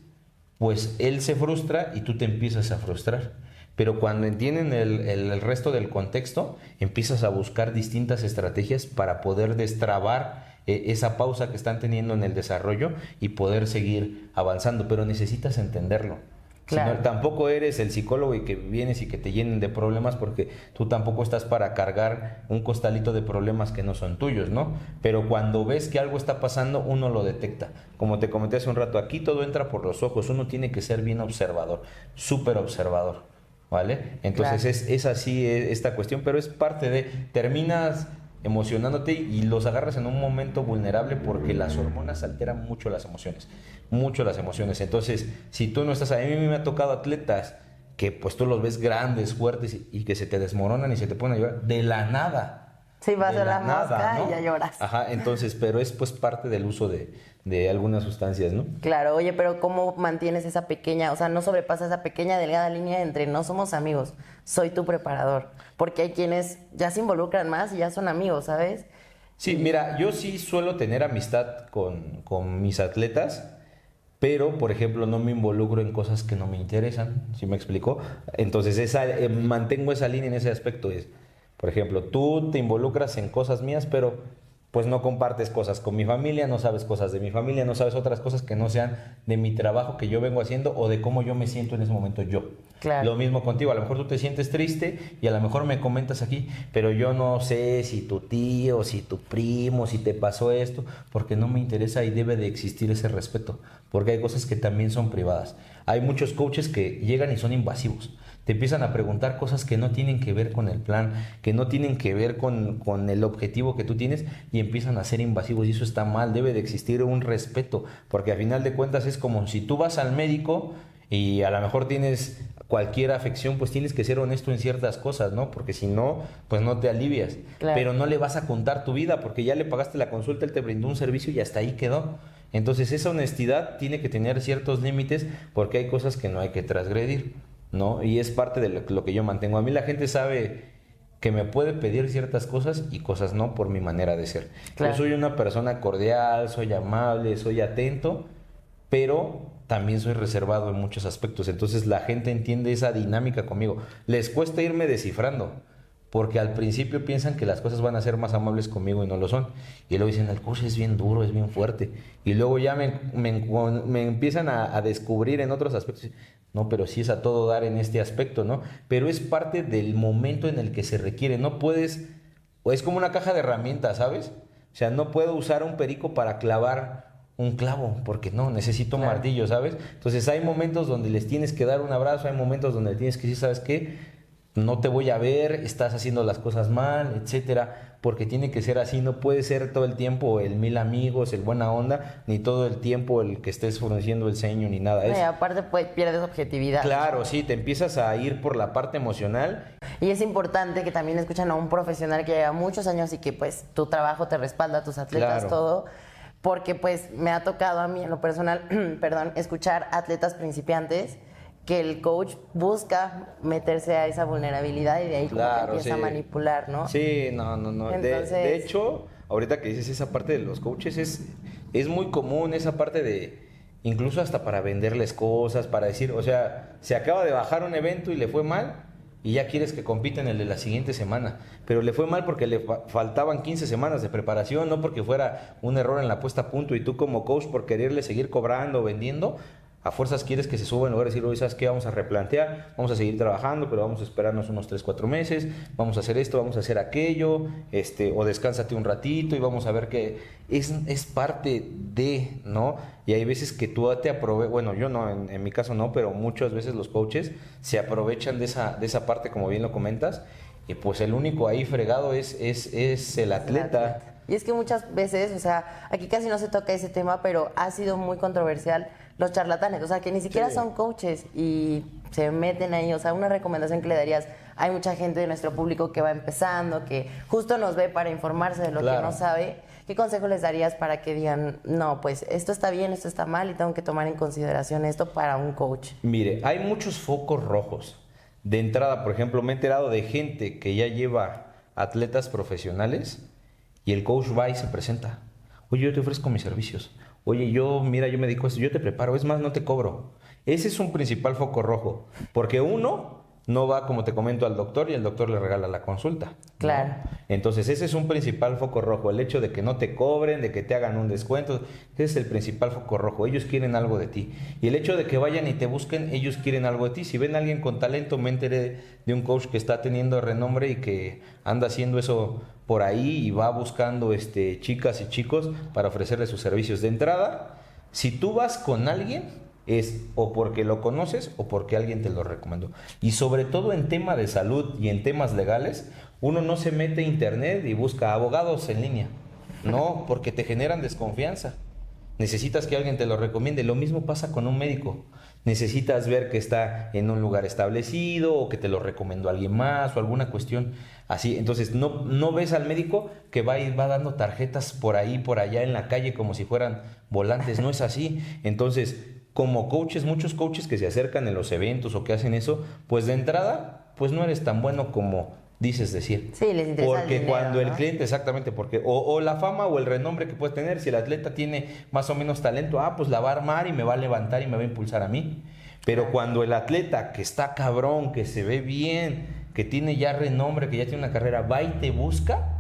pues él se frustra y tú te empiezas a frustrar. Pero cuando entienden el resto del contexto, empiezas a buscar distintas estrategias para poder destrabar esa pausa que están teniendo en el desarrollo y poder seguir avanzando. Pero necesitas entenderlo. Claro. Si no, tampoco eres el psicólogo y que vienes y que te llenen de problemas, porque tú tampoco estás para cargar un costalito de problemas que no son tuyos, ¿no? Pero cuando ves que algo está pasando, uno lo detecta. Como te comenté hace un rato, aquí todo entra por los ojos. Uno tiene que ser bien observador, súper observador. ¿Vale? Entonces Claro. es así esta cuestión, pero es parte de... Terminas emocionándote y los agarras en un momento vulnerable porque las hormonas alteran mucho las emociones. Mucho las emociones. Entonces, si tú no estás... A mí me ha tocado atletas que pues tú los ves grandes, fuertes y que se te desmoronan y se te ponen a llorar de la nada. Sí, vas De a la nada, mosca ¿no? y ya lloras. Ajá, entonces, pero es pues parte del uso de algunas sustancias, ¿no? Claro, oye, pero ¿cómo mantienes esa pequeña, o sea, no sobrepasas esa pequeña delgada línea entre no somos amigos, soy tu preparador? Porque hay quienes ya se involucran más y ya son amigos, ¿sabes? Sí, mira, yo sí suelo tener amistad con mis atletas, pero, por ejemplo, no me involucro en cosas que no me interesan, ¿sí me explico? Entonces, mantengo esa línea en ese aspecto. Por ejemplo, tú te involucras en cosas mías, pero pues no compartes cosas con mi familia, no sabes cosas de mi familia, no sabes otras cosas que no sean de mi trabajo que yo vengo haciendo o de cómo yo me siento en ese momento yo. Claro. Lo mismo contigo, a lo mejor tú te sientes triste y a lo mejor me comentas aquí, pero yo no sé si tu tío, si tu primo, si te pasó esto, porque no me interesa y debe de existir ese respeto, porque hay cosas que también son privadas. Hay muchos coaches que llegan y son invasivos. Te empiezan a preguntar cosas que no tienen que ver con el plan, que no tienen que ver con el objetivo que tú tienes y empiezan a ser invasivos y eso está mal. Debe de existir un respeto, porque a final de cuentas es como si tú vas al médico y a lo mejor tienes cualquier afección, pues tienes que ser honesto en ciertas cosas, ¿no? Porque si no, pues no te alivias. Claro. Pero no le vas a contar tu vida porque ya le pagaste la consulta, él te brindó un servicio y hasta ahí quedó. Entonces esa honestidad tiene que tener ciertos límites porque hay cosas que no hay que transgredir, ¿no? Y es parte de lo que yo mantengo. A mí la gente sabe que me puede pedir ciertas cosas y cosas no por mi manera de ser. Claro. Yo soy una persona cordial, soy amable, soy atento, pero también soy reservado en muchos aspectos. Entonces la gente entiende esa dinámica conmigo. Les cuesta irme descifrando, porque al principio piensan que las cosas van a ser más amables conmigo y no lo son. Y luego dicen, el coach es bien duro, es bien fuerte. Y luego ya me empiezan a descubrir en otros aspectos. No, pero sí es a todo dar en este aspecto, ¿no? Pero es parte del momento en el que se requiere. No puedes, o es como una caja de herramientas, ¿sabes? O sea, no puedo usar un perico para clavar un clavo, porque no, necesito un martillo, ¿sabes? Entonces hay momentos donde les tienes que dar un abrazo, hay momentos donde tienes que decir, ¿sabes qué? No te voy a ver, estás haciendo las cosas mal, etcétera, porque tiene que ser así, no puede ser todo el tiempo el mil amigos, el buena onda, ni todo el tiempo el que estés frunciendo el ceño, ni nada. Aparte pierdes objetividad. Claro, sí, te empiezas a ir por la parte emocional. Y es importante que también escuchen a un profesional que lleva muchos años y que pues tu trabajo te respalda, tus atletas, todo. Porque pues me ha tocado a mí en lo personal, perdón, escuchar atletas principiantes que el coach busca meterse a esa vulnerabilidad y de ahí como que empieza a manipular, ¿no? Sí, no. Entonces, de hecho, ahorita que dices esa parte de los coaches, es muy común esa parte de, incluso hasta para venderles cosas, para decir, o sea, se acaba de bajar un evento y le fue mal, y ya quieres que compita en el de la siguiente semana, pero le fue mal porque le faltaban 15 semanas de preparación, no porque fuera un error en la puesta a punto, y tú como coach por quererle seguir cobrando, vendiendo, a fuerzas quieres que se suba en lugar de decir, oye, ¿sabes qué? Vamos a replantear, vamos a seguir trabajando, pero vamos a esperarnos unos 3, 4 meses, vamos a hacer esto, vamos a hacer aquello, o descánsate un ratito y vamos a ver que es parte de, ¿no? Y hay veces que tú te aprovechas, bueno, yo no, en mi caso no, pero muchas veces los coaches se aprovechan de esa parte, como bien lo comentas, y pues el único ahí fregado es el atleta. Y es que muchas veces, o sea, aquí casi no se toca ese tema, pero ha sido muy controversial los charlatanes, o sea, que ni siquiera son coaches y se meten ahí. O sea, una recomendación que le darías, hay mucha gente de nuestro público que va empezando, que justo nos ve para informarse de lo que no sabe. ¿Qué consejo les darías para que digan, no, pues esto está bien, esto está mal y tengo que tomar en consideración esto para un coach? Mire, hay muchos focos rojos. De entrada, por ejemplo, me he enterado de gente que ya lleva atletas profesionales y el coach va y se presenta. Oye, yo te ofrezco mis servicios. Oye, yo me dedico a esto, yo te preparo, es más, no te cobro. Ese es un principal foco rojo, porque uno no va, como te comento, al doctor y el doctor le regala la consulta. Claro. ¿No? Entonces, ese es un principal foco rojo, el hecho de que no te cobren, de que te hagan un descuento, ese es el principal foco rojo. Ellos quieren algo de ti. Y el hecho de que vayan y te busquen, ellos quieren algo de ti. Si ven a alguien con talento, me enteré de un coach que está teniendo renombre y que anda haciendo eso por ahí y va buscando chicas y chicos para ofrecerles sus servicios. De entrada, si tú vas con alguien, es o porque lo conoces o porque alguien te lo recomendó. Y sobre todo en tema de salud y en temas legales, uno no se mete a internet y busca abogados en línea. No, porque te generan desconfianza. Necesitas que alguien te lo recomiende. Lo mismo pasa con un médico. Necesitas ver que está en un lugar establecido o que te lo recomendó alguien más o alguna cuestión así. Entonces no ves al médico que va y va dando tarjetas por ahí, por allá en la calle como si fueran volantes. No es así. Entonces, como coaches, muchos coaches que se acercan en los eventos o que hacen eso, pues de entrada, pues no eres tan bueno como dices decir. Sí, les interesa porque el dinero, cuando ¿no? el cliente, exactamente, porque o la fama o el renombre que puede tener, si el atleta tiene más o menos talento, pues la va a armar y me va a levantar y me va a impulsar a mí. Pero cuando el atleta que está cabrón, que se ve bien, que tiene ya renombre, que ya tiene una carrera, va y te busca,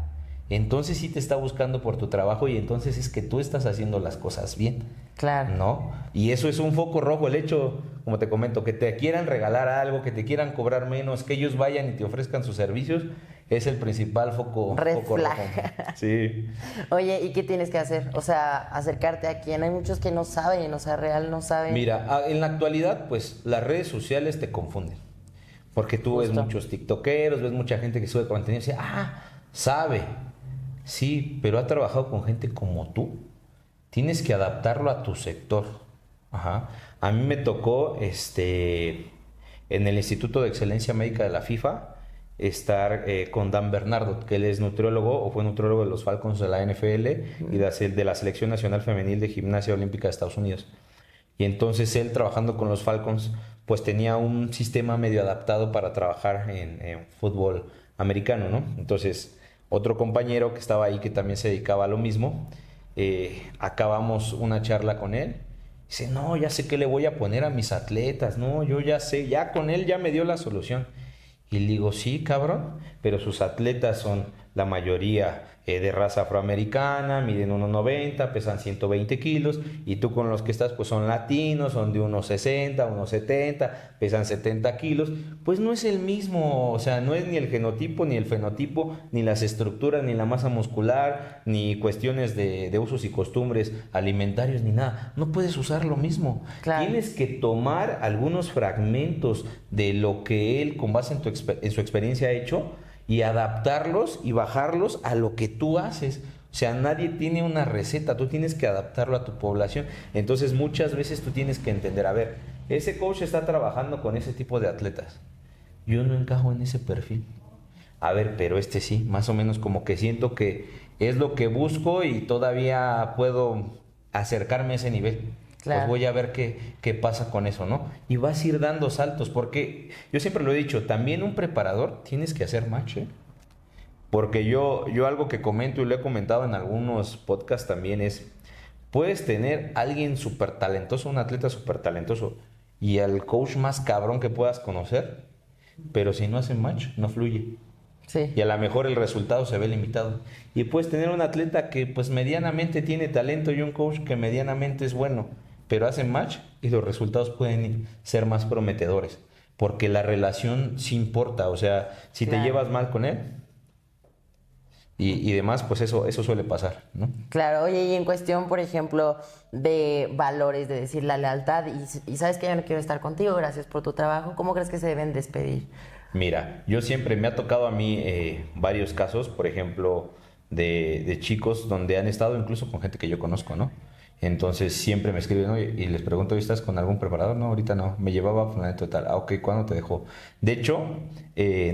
entonces sí te está buscando por tu trabajo y entonces es que tú estás haciendo las cosas bien. Claro. ¿No? Y eso es un foco rojo, el hecho, como te comento, que te quieran regalar algo, que te quieran cobrar menos, que ellos vayan y te ofrezcan sus servicios, es el principal foco rojo. Sí. Oye, ¿y qué tienes que hacer? O sea, acercarte a quien. Hay muchos que no saben, o sea, real no saben. Mira, en la actualidad, pues las redes sociales te confunden. Porque tú ves muchos tiktokeros, ves mucha gente que sube contenido y dice, sabe. Sí, pero ha trabajado con gente como tú. Tienes que adaptarlo a tu sector. Ajá. A mí me tocó en el Instituto de Excelencia Médica de la FIFA estar con Dan Bernardo, que él es nutriólogo o fue nutriólogo de los Falcons de la NFL y de la Selección Nacional Femenil de Gimnasia Olímpica de Estados Unidos. Y entonces él, trabajando con los Falcons, pues tenía un sistema medio adaptado para trabajar en fútbol americano, ¿no? Entonces, otro compañero que estaba ahí que también se dedicaba a lo mismo, acabamos una charla con él. Dice, no, ya sé qué le voy a poner a mis atletas, no, yo ya sé, ya con él ya me dio la solución. Y le digo, sí, cabrón, pero sus atletas son la mayoría de raza afroamericana, miden 1,90, pesan 120 kilos, y tú con los que estás pues son latinos, son de 1,60, 1,70, pesan 70 kilos, pues no es el mismo, o sea, no es ni el genotipo, ni el fenotipo, ni las estructuras, ni la masa muscular, ni cuestiones de usos y costumbres alimentarios, ni nada, no puedes usar lo mismo. Claro. Tienes que tomar algunos fragmentos de lo que él, con base en su experiencia, ha hecho, y adaptarlos y bajarlos a lo que tú haces. O sea, nadie tiene una receta, tú tienes que adaptarlo a tu población. Entonces, muchas veces tú tienes que entender, a ver, ese coach está trabajando con ese tipo de atletas. Yo no encajo en ese perfil. A ver, pero este sí, más o menos como que siento que es lo que busco y todavía puedo acercarme a ese nivel. Claro. Pues voy a ver qué pasa con eso, ¿no? Y vas a ir dando saltos, porque yo siempre lo he dicho, también un preparador tienes que hacer match, ¿eh? Porque yo algo que comento y lo he comentado en algunos podcasts también es, puedes tener a alguien súper talentoso, un atleta súper talentoso, y al coach más cabrón que puedas conocer, pero si no hacen match, no fluye. Sí. Y a lo mejor el resultado se ve limitado. Y puedes tener un atleta que pues medianamente tiene talento y un coach que medianamente es bueno, pero hacen match y los resultados pueden ser más prometedores, porque la relación sí importa. O sea, si te llevas mal con él y demás, pues eso suele pasar, ¿no? Claro, oye, y en cuestión, por ejemplo, de valores, de decir la lealtad, y sabes que yo no quiero estar contigo, gracias por tu trabajo, ¿cómo crees que se deben despedir? Mira, yo siempre me ha tocado a mí varios casos, por ejemplo, de chicos donde han estado incluso con gente que yo conozco, ¿no? Entonces siempre me escriben, ¿no? Y les pregunto, ¿estás con algún preparador? No, ahorita no, me llevaba fulanito tal. Ah, ok, ¿cuándo te dejó? De hecho,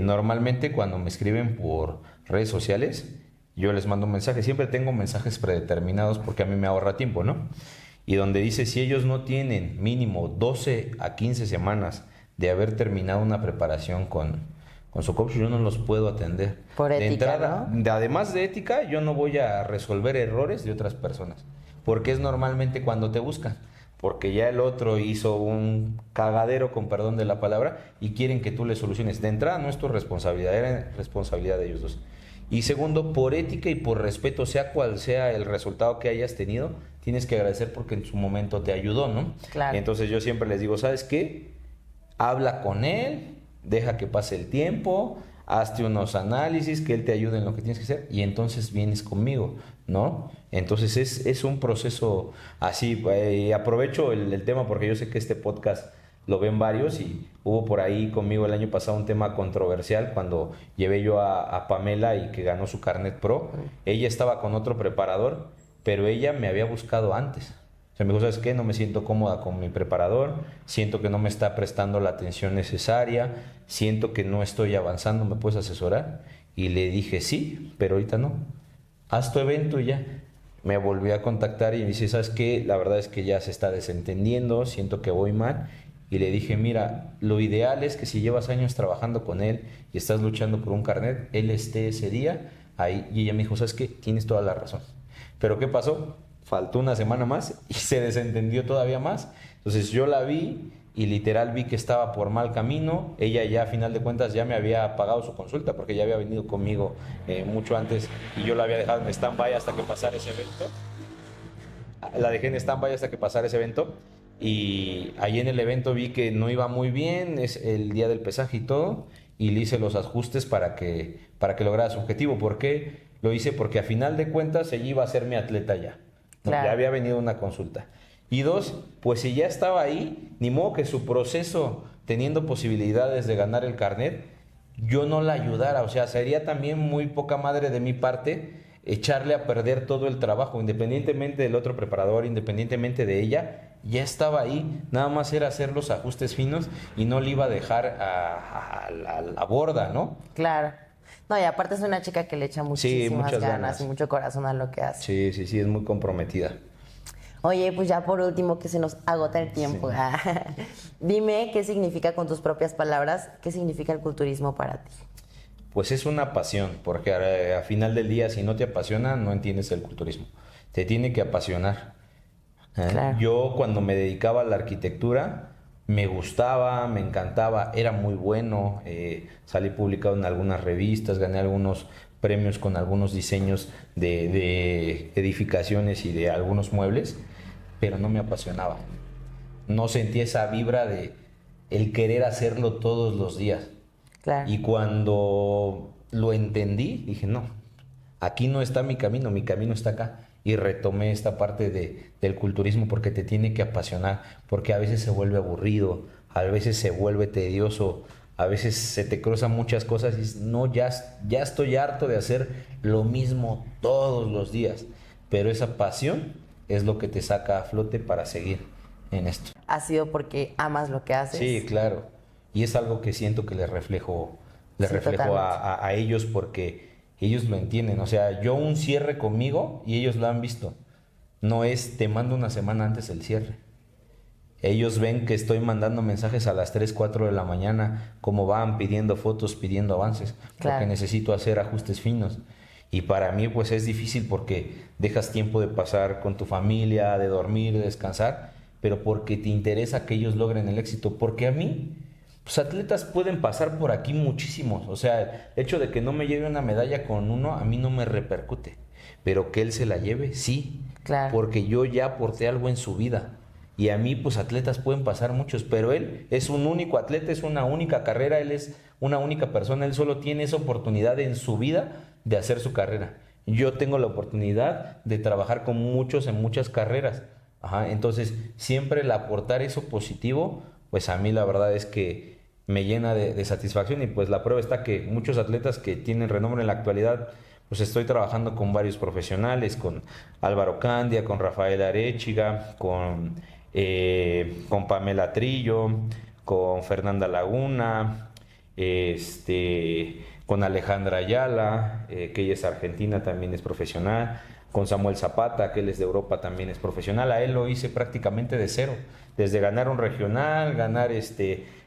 normalmente cuando me escriben por redes sociales, yo les mando un mensaje. Siempre tengo mensajes predeterminados porque a mí me ahorra tiempo, ¿no? Y donde dice, si ellos no tienen mínimo 12 a 15 semanas de haber terminado una preparación con su coach, yo no los puedo atender. Por ética, de entrada, ¿no? además de ética, yo no voy a resolver errores de otras personas. Porque es normalmente cuando te buscan. Porque ya el otro hizo un cagadero, con perdón de la palabra, y quieren que tú le soluciones. De entrada no es tu responsabilidad, era responsabilidad de ellos dos. Y segundo, por ética y por respeto, sea cual sea el resultado que hayas tenido, tienes que agradecer porque en su momento te ayudó, ¿no? Claro. Entonces yo siempre les digo, ¿sabes qué? Habla con él, deja que pase el tiempo, hazte unos análisis, que él te ayude en lo que tienes que hacer y entonces vienes conmigo, ¿no? Entonces es un proceso así. Aprovecho el tema porque yo sé que este podcast lo ven varios y hubo por ahí conmigo el año pasado un tema controversial cuando llevé yo a Pamela y que ganó su Carnet Pro. Ella estaba con otro preparador, pero ella me había buscado antes. O sea, me dijo, ¿sabes qué? No me siento cómoda con mi preparador, siento que no me está prestando la atención necesaria, siento que no estoy avanzando, ¿me puedes asesorar? Y le dije, sí, pero ahorita no. Haz tu evento y ya. Me volvió a contactar y me dice, ¿sabes qué? La verdad es que ya se está desentendiendo, siento que voy mal. Y le dije, mira, lo ideal es que si llevas años trabajando con él y estás luchando por un carnet, él esté ese día ahí. Y ella me dijo, ¿sabes qué? Tienes toda la razón. ¿Pero qué pasó? Faltó una semana más y se desentendió todavía más. Entonces yo la vi y literal vi que estaba por mal camino. Ella ya a final de cuentas ya me había pagado su consulta porque ya había venido conmigo mucho antes y yo la había dejado en stand-by hasta que pasara ese evento. La dejé en stand-by hasta que pasara ese evento y ahí en el evento vi que no iba muy bien, es el día del pesaje y todo, y le hice los ajustes para que lograra su objetivo. ¿Por qué? Lo hice porque a final de cuentas ella iba a ser mi atleta ya. Claro. Ya había venido una consulta. Y dos, pues si ya estaba ahí, ni modo que su proceso, teniendo posibilidades de ganar el carnet, yo no la ayudara. O sea, sería también muy poca madre de mi parte echarle a perder todo el trabajo, independientemente del otro preparador, independientemente de ella, ya estaba ahí. Nada más era hacer los ajustes finos y no le iba a dejar a la borda, ¿no? Claro. No, y aparte es una chica que le echa muchísimas muchas ganas ganas y mucho corazón a lo que hace. Sí, es muy comprometida. Oye, pues ya por último, que se nos agota el tiempo. Sí. Dime qué significa, con tus propias palabras, qué significa el culturismo para ti. Pues es una pasión, porque a final del día, si no te apasiona, no entiendes el culturismo. Te tiene que apasionar. Claro. Yo cuando me dedicaba a la arquitectura, me gustaba, me encantaba, era muy bueno, salí publicado en algunas revistas, gané algunos premios con algunos diseños de edificaciones y de algunos muebles, pero no me apasionaba. No sentí esa vibra de el querer hacerlo todos los días. Claro. Y cuando lo entendí, dije, no, aquí no está mi camino está acá. Y retomé esta parte del culturismo porque te tiene que apasionar, porque a veces se vuelve aburrido, a veces se vuelve tedioso, a veces se te cruzan muchas cosas y dices, no, ya estoy harto de hacer lo mismo todos los días. Pero esa pasión es lo que te saca a flote para seguir en esto. ¿Ha sido porque amas lo que haces? Sí, claro. Y es algo que siento que les reflejo Sí, a ellos porque ellos lo entienden. O sea, yo un cierre conmigo y ellos lo han visto. No es te mando una semana antes el cierre. Ellos ven que estoy mandando mensajes a las 3, 4 de la mañana, como van pidiendo fotos, pidiendo avances, Claro. porque necesito hacer ajustes finos. Y para mí pues es difícil porque dejas tiempo de pasar con tu familia, de dormir, de descansar, pero porque te interesa que ellos logren el éxito. Porque a mí, pues atletas pueden pasar por aquí muchísimos. O sea, el hecho de que no me lleve una medalla con uno, a mí no me repercute. Pero que él se la lleve, sí. Claro. Porque yo ya aporté algo en su vida. Y a mí, pues atletas pueden pasar muchos, pero él es un único atleta, es una única carrera, él es una única persona, él solo tiene esa oportunidad en su vida de hacer su carrera. Yo tengo la oportunidad de trabajar con muchos en muchas carreras. Ajá, entonces, siempre el aportar eso positivo, pues a mí la verdad es que me llena de satisfacción y pues la prueba está que muchos atletas que tienen renombre en la actualidad, pues estoy trabajando con varios profesionales, con Álvaro Candia, con Rafael Arechiga, con Pamela Trillo, con Fernanda Laguna, con Alejandra Ayala, que ella es argentina, también es profesional, con Samuel Zapata, que él es de Europa, también es profesional. A él lo hice prácticamente de cero, desde ganar un regional, ganar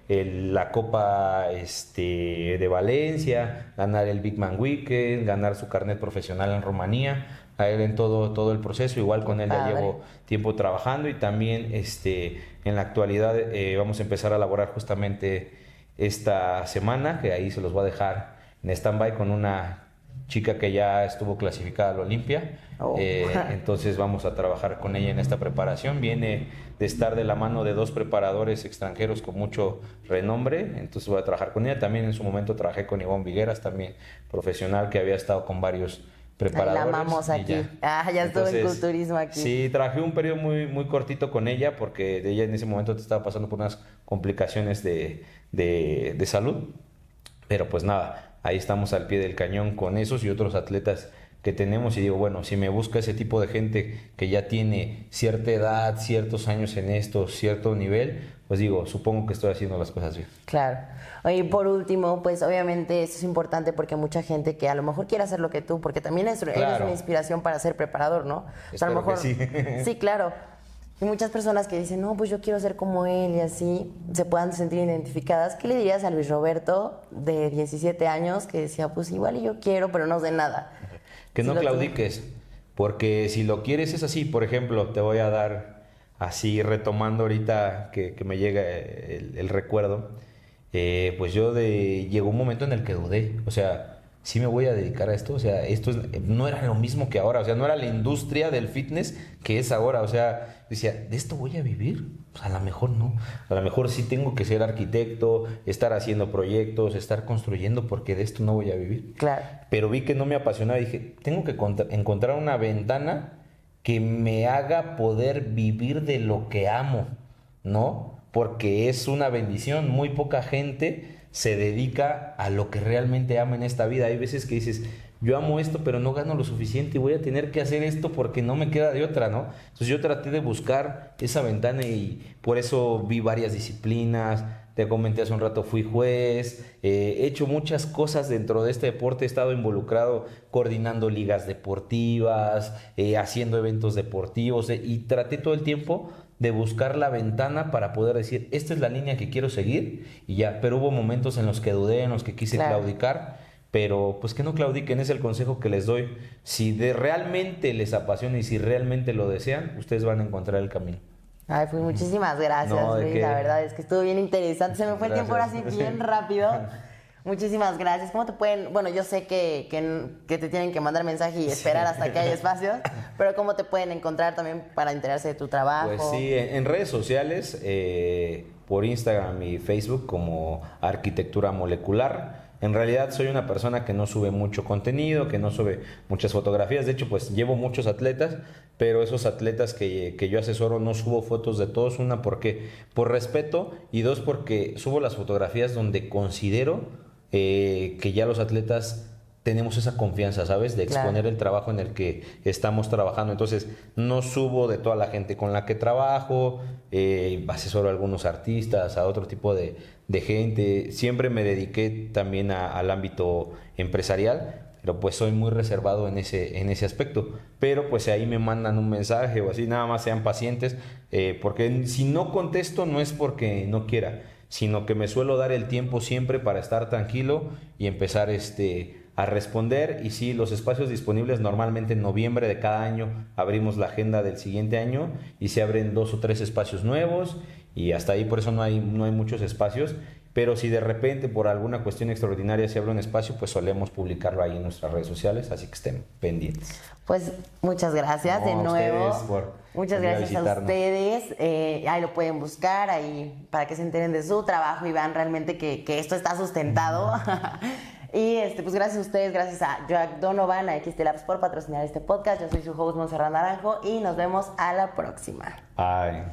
la Copa de Valencia, ganar el Big Man Weekend, ganar su carnet profesional en Rumanía, a él en todo el proceso. Igual con él ya llevo tiempo trabajando y también en la actualidad vamos a empezar a elaborar justamente esta semana, que ahí se los voy a dejar en stand-by con una chica que ya estuvo clasificada a la Olimpia. Entonces vamos a trabajar con ella en esta preparación. Viene de estar de la mano de 2 preparadores extranjeros con mucho renombre, entonces voy a trabajar con ella. También en su momento trabajé con Ivonne Vigueras, también profesional, que había estado con varios preparadores. La amamos aquí. Ya estuvo en culturismo aquí. Sí, trabajé un periodo muy, muy cortito con ella porque ella en ese momento estaba pasando por unas complicaciones de salud. Pero pues nada, ahí estamos al pie del cañón con esos y otros atletas que tenemos. Y digo, bueno, si me busca ese tipo de gente que ya tiene cierta edad, ciertos años en esto, cierto nivel, pues digo, supongo que estoy haciendo las cosas bien. Claro. Oye, y por último, pues obviamente esto es importante porque mucha gente que a lo mejor quiere hacer lo que tú, porque también eres una inspiración para ser preparador, ¿no? O sea, a lo mejor, sí. Sí, claro. Y muchas personas que dicen, no, pues yo quiero ser como él y así, se puedan sentir identificadas. ¿Qué le dirías a Luis Roberto, de 17 años, que decía, pues igual y yo quiero, pero no sé nada? Que no claudiques, porque si lo quieres es así. Por ejemplo, te voy a dar, así retomando ahorita que me llega el recuerdo, pues llegó un momento en el que dudé, o sea, ¿sí me voy a dedicar a esto? O sea, no era lo mismo que ahora, o sea, no era la industria del fitness que es ahora, o sea, decía, ¿de esto voy a vivir? Pues a lo mejor no, a lo mejor sí tengo que ser arquitecto, estar haciendo proyectos, estar construyendo, porque de esto no voy a vivir. Claro. Pero vi que no me apasionaba y dije, tengo que encontrar una ventana que me haga poder vivir de lo que amo, ¿no? Porque es una bendición, muy poca gente se dedica a lo que realmente ama en esta vida. Hay veces que dices, yo amo esto, pero no gano lo suficiente y voy a tener que hacer esto porque no me queda de otra, ¿no? Entonces yo traté de buscar esa ventana y por eso vi varias disciplinas. Te comenté hace un rato, fui juez, he hecho muchas cosas dentro de este deporte, he estado involucrado coordinando ligas deportivas, haciendo eventos deportivos y traté todo el tiempo de buscar la ventana para poder decir, esta es la línea que quiero seguir y ya. Pero hubo momentos en los que dudé, en los que quise claudicar, pero pues que no claudiquen, es el consejo que les doy. Si realmente les apasiona y si realmente lo desean, ustedes van a encontrar el camino. Ay, pues muchísimas gracias, No, ¿de Luis. qué? La verdad es que estuvo bien interesante. Se me fue el tiempo ahora sí Gracias. bien rápido. Muchísimas gracias. ¿Cómo te pueden...? Bueno, yo sé que te tienen que mandar mensaje y esperar hasta que haya espacios, pero ¿cómo te pueden encontrar también para enterarse de tu trabajo? Pues sí, en redes sociales, por Instagram y Facebook como Arquitectura Molecular. En realidad soy una persona que no sube mucho contenido, que no sube muchas fotografías. De hecho, pues llevo muchos atletas, pero esos atletas que yo asesoro no subo fotos de todos. Una, porque por respeto, y dos, porque subo las fotografías donde considero que ya los atletas tenemos esa confianza, ¿sabes? De exponer Claro. el trabajo en el que estamos trabajando. Entonces, no subo de toda la gente con la que trabajo, asesoro a algunos artistas, a otro tipo de gente. Siempre me dediqué también al ámbito empresarial, pero pues soy muy reservado en ese aspecto. Pero pues ahí me mandan un mensaje o así, nada más sean pacientes, porque si no contesto no es porque no quiera, sino que me suelo dar el tiempo siempre para estar tranquilo y empezar a responder. Y sí, los espacios disponibles normalmente en noviembre de cada año abrimos la agenda del siguiente año y se abren 2 o 3 espacios nuevos y hasta ahí por eso no hay muchos espacios. Pero si de repente por alguna cuestión extraordinaria se abre un espacio, pues solemos publicarlo ahí en nuestras redes sociales, así que estén pendientes. Pues muchas gracias No, de a nuevo. ustedes por Muchas venir a gracias a visitarnos. ustedes. Ahí lo pueden buscar ahí para que se enteren de su trabajo y vean realmente que esto está sustentado. Y pues gracias a ustedes, gracias a Jack Donovan, a XT Labs por patrocinar este podcast. Yo soy su host Montserrat Naranjo y nos vemos a la próxima. Ay.